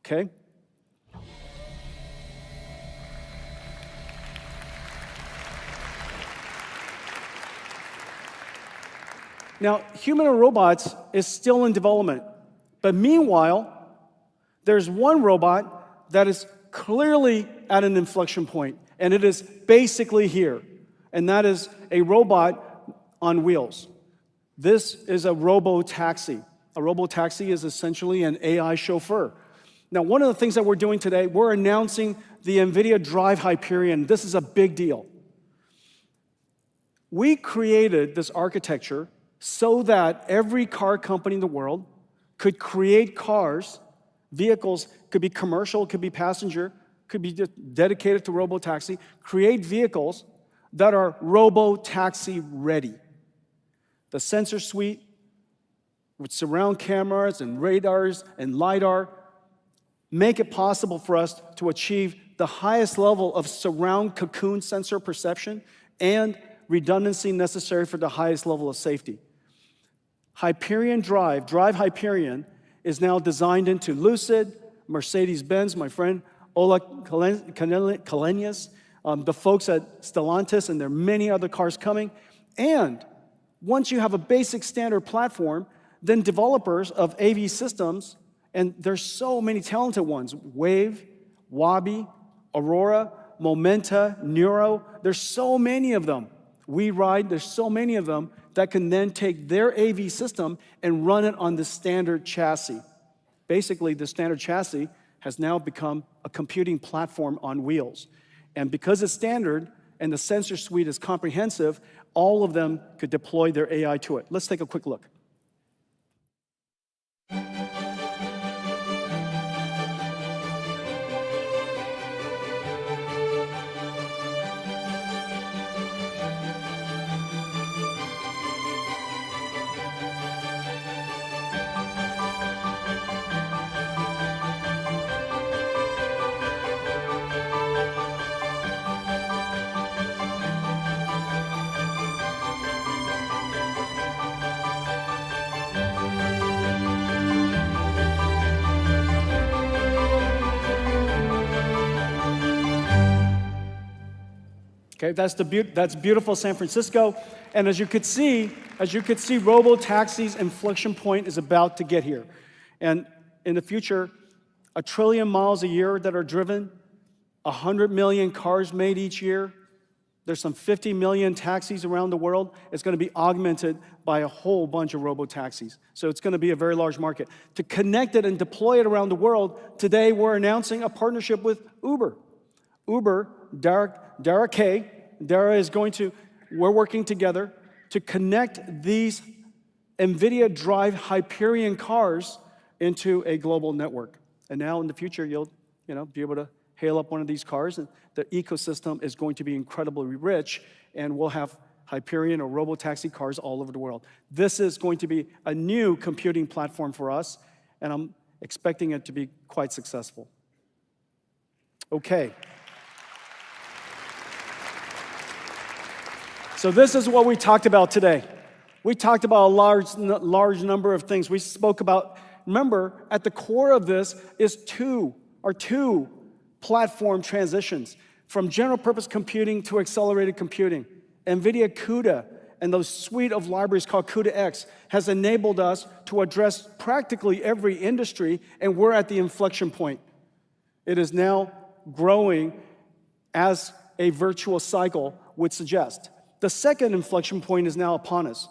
[SPEAKER 8] Okay? Now, humanoid robots is still in development, but meanwhile, there's one robot that is clearly at an inflection point, and it is basically here, and that is a robot on wheels. This is a robo-taxi. A robo-taxi is essentially an AI chauffeur. Now, one of the things that we're doing today, we're announcing the Nvidia Drive Hyperion. This is a big deal. We created this architecture so that every car company in the world could create cars, vehicles, could be commercial, could be passenger, could be dedicated to robo-taxi, create vehicles that are robo-taxi ready. The sensor suite with surround cameras and radars and LiDAR make it possible for us to achieve the highest level of surround cocoon sensor perception and redundancy necessary for the highest level of safety. Hyperion Drive Hyperion, is now designed into Lucid, Mercedes-Benz, my friend Ola Kalenius, the folks at Stellantis, and there are many other cars coming. And once you have a basic standard platform, then developers of AV systems, and there's so many talented ones, Wave, Wabi, Aurora, Momenta, Neuro, there's so many of them. WeRide, there's so many of them that can then take their AV system and run it on the standard chassis. Basically, the standard chassis has now become a computing platform on wheels. And because it's standard and the sensor suite is comprehensive, all of them could deploy their AI to it. Let's take a quick look. Okay, that's beautiful San Francisco. And as you could see, robo-taxi's inflection point is about to get here. And in the future, 1 trillion miles a year that are driven, 100 million cars made each year. There's some 50 million taxis around the world. It's going to be augmented by a whole bunch of robo-taxis. So it's going to be a very large market. To connect it and deploy it around the world, today we're announcing a partnership with Uber. Uber, Dara K. Dara is we're working together to connect these Nvidia Drive Hyperion cars into a global network. And now in the future, you'll be able to hail up one of these cars, and the ecosystem is going to be incredibly rich, and we'll have Hyperion or robo-taxi cars all over the world. This is going to be a new computing platform for us, and I'm expecting it to be quite successful. Okay. So this is what we talked about today. We talked about a large number of things. We spoke about, remember, at the core of this is two platform transitions from general purpose computing to accelerated computing. NVIDIA CUDA and those suite of libraries called CUDA-X has enabled us to address practically every industry, and we're at the inflection point. It is now growing as a virtuous cycle would suggest. The second inflection point is now upon us.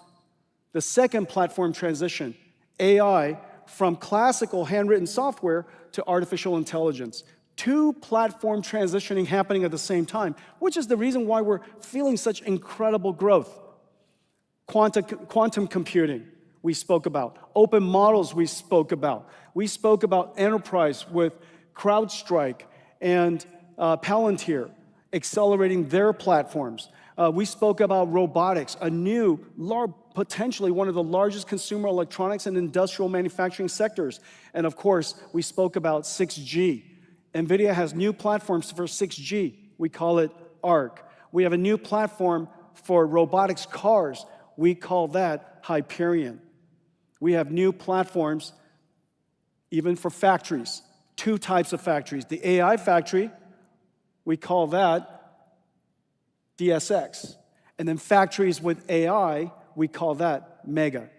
[SPEAKER 8] The second platform transition, AI, from classical handwritten software to artificial intelligence. Two platform transitioning happening at the same time, which is the reason why we're feeling such incredible growth. Quantum computing, we spoke about. Open models, we spoke about. We spoke about enterprise with CrowdStrike and Palantir accelerating their platforms. We spoke about robotics, a new, potentially one of the largest consumer electronics and industrial manufacturing sectors. And of course, we spoke about 6G. Nvidia has new platforms for 6G. We call it ARC. We have a new platform for robotics cars. We call that Hyperion. We have new platforms even for factories, two types of factories. The AI factory, we call that DSX. And then factories with AI, we call that Mega.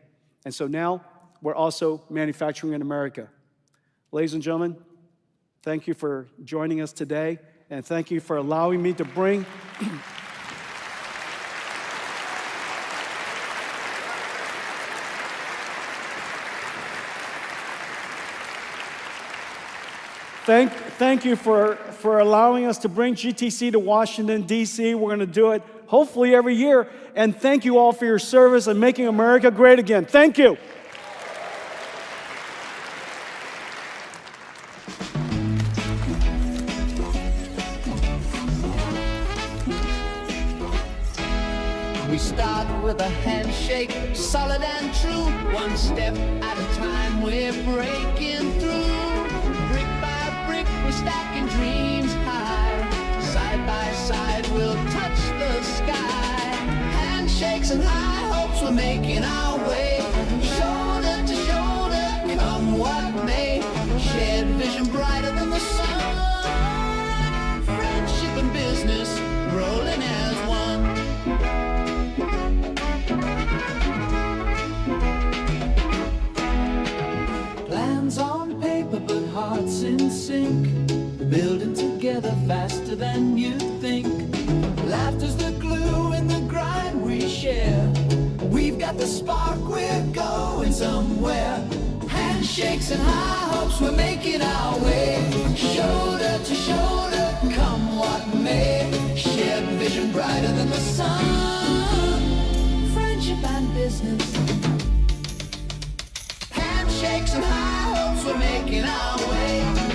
[SPEAKER 8] And so now we're also manufacturing in America. Ladies and gentlemen, thank you for joining us today, and thank you for allowing me to bring Thank you for allowing us to bring GTC to Washington, D.C. We're going to do it hopefully every year. And thank you all for your service and making America great again. Thank you.
[SPEAKER 12] We start with a handshake, solid and true. One step at a time, we're breaking through. Brick by brick, we're stacking dreams high. Side by side, we'll touch the sky. Handshakes and high hopes, we're making our way. Shoulder to shoulder, come what may. Shared vision brighter than the sun. Friendship and business, rolling as one. Plans on paper, but hearts in sync. Building together faster than you think. Laughter's the glue in the grind we share. We've got the spark, we're going somewhere. Handshakes and high hopes, we're making our way. Shoulder to shoulder, come what may. Shared vision brighter than the sun. Friendship and business. Handshakes and high hopes, we're making our way.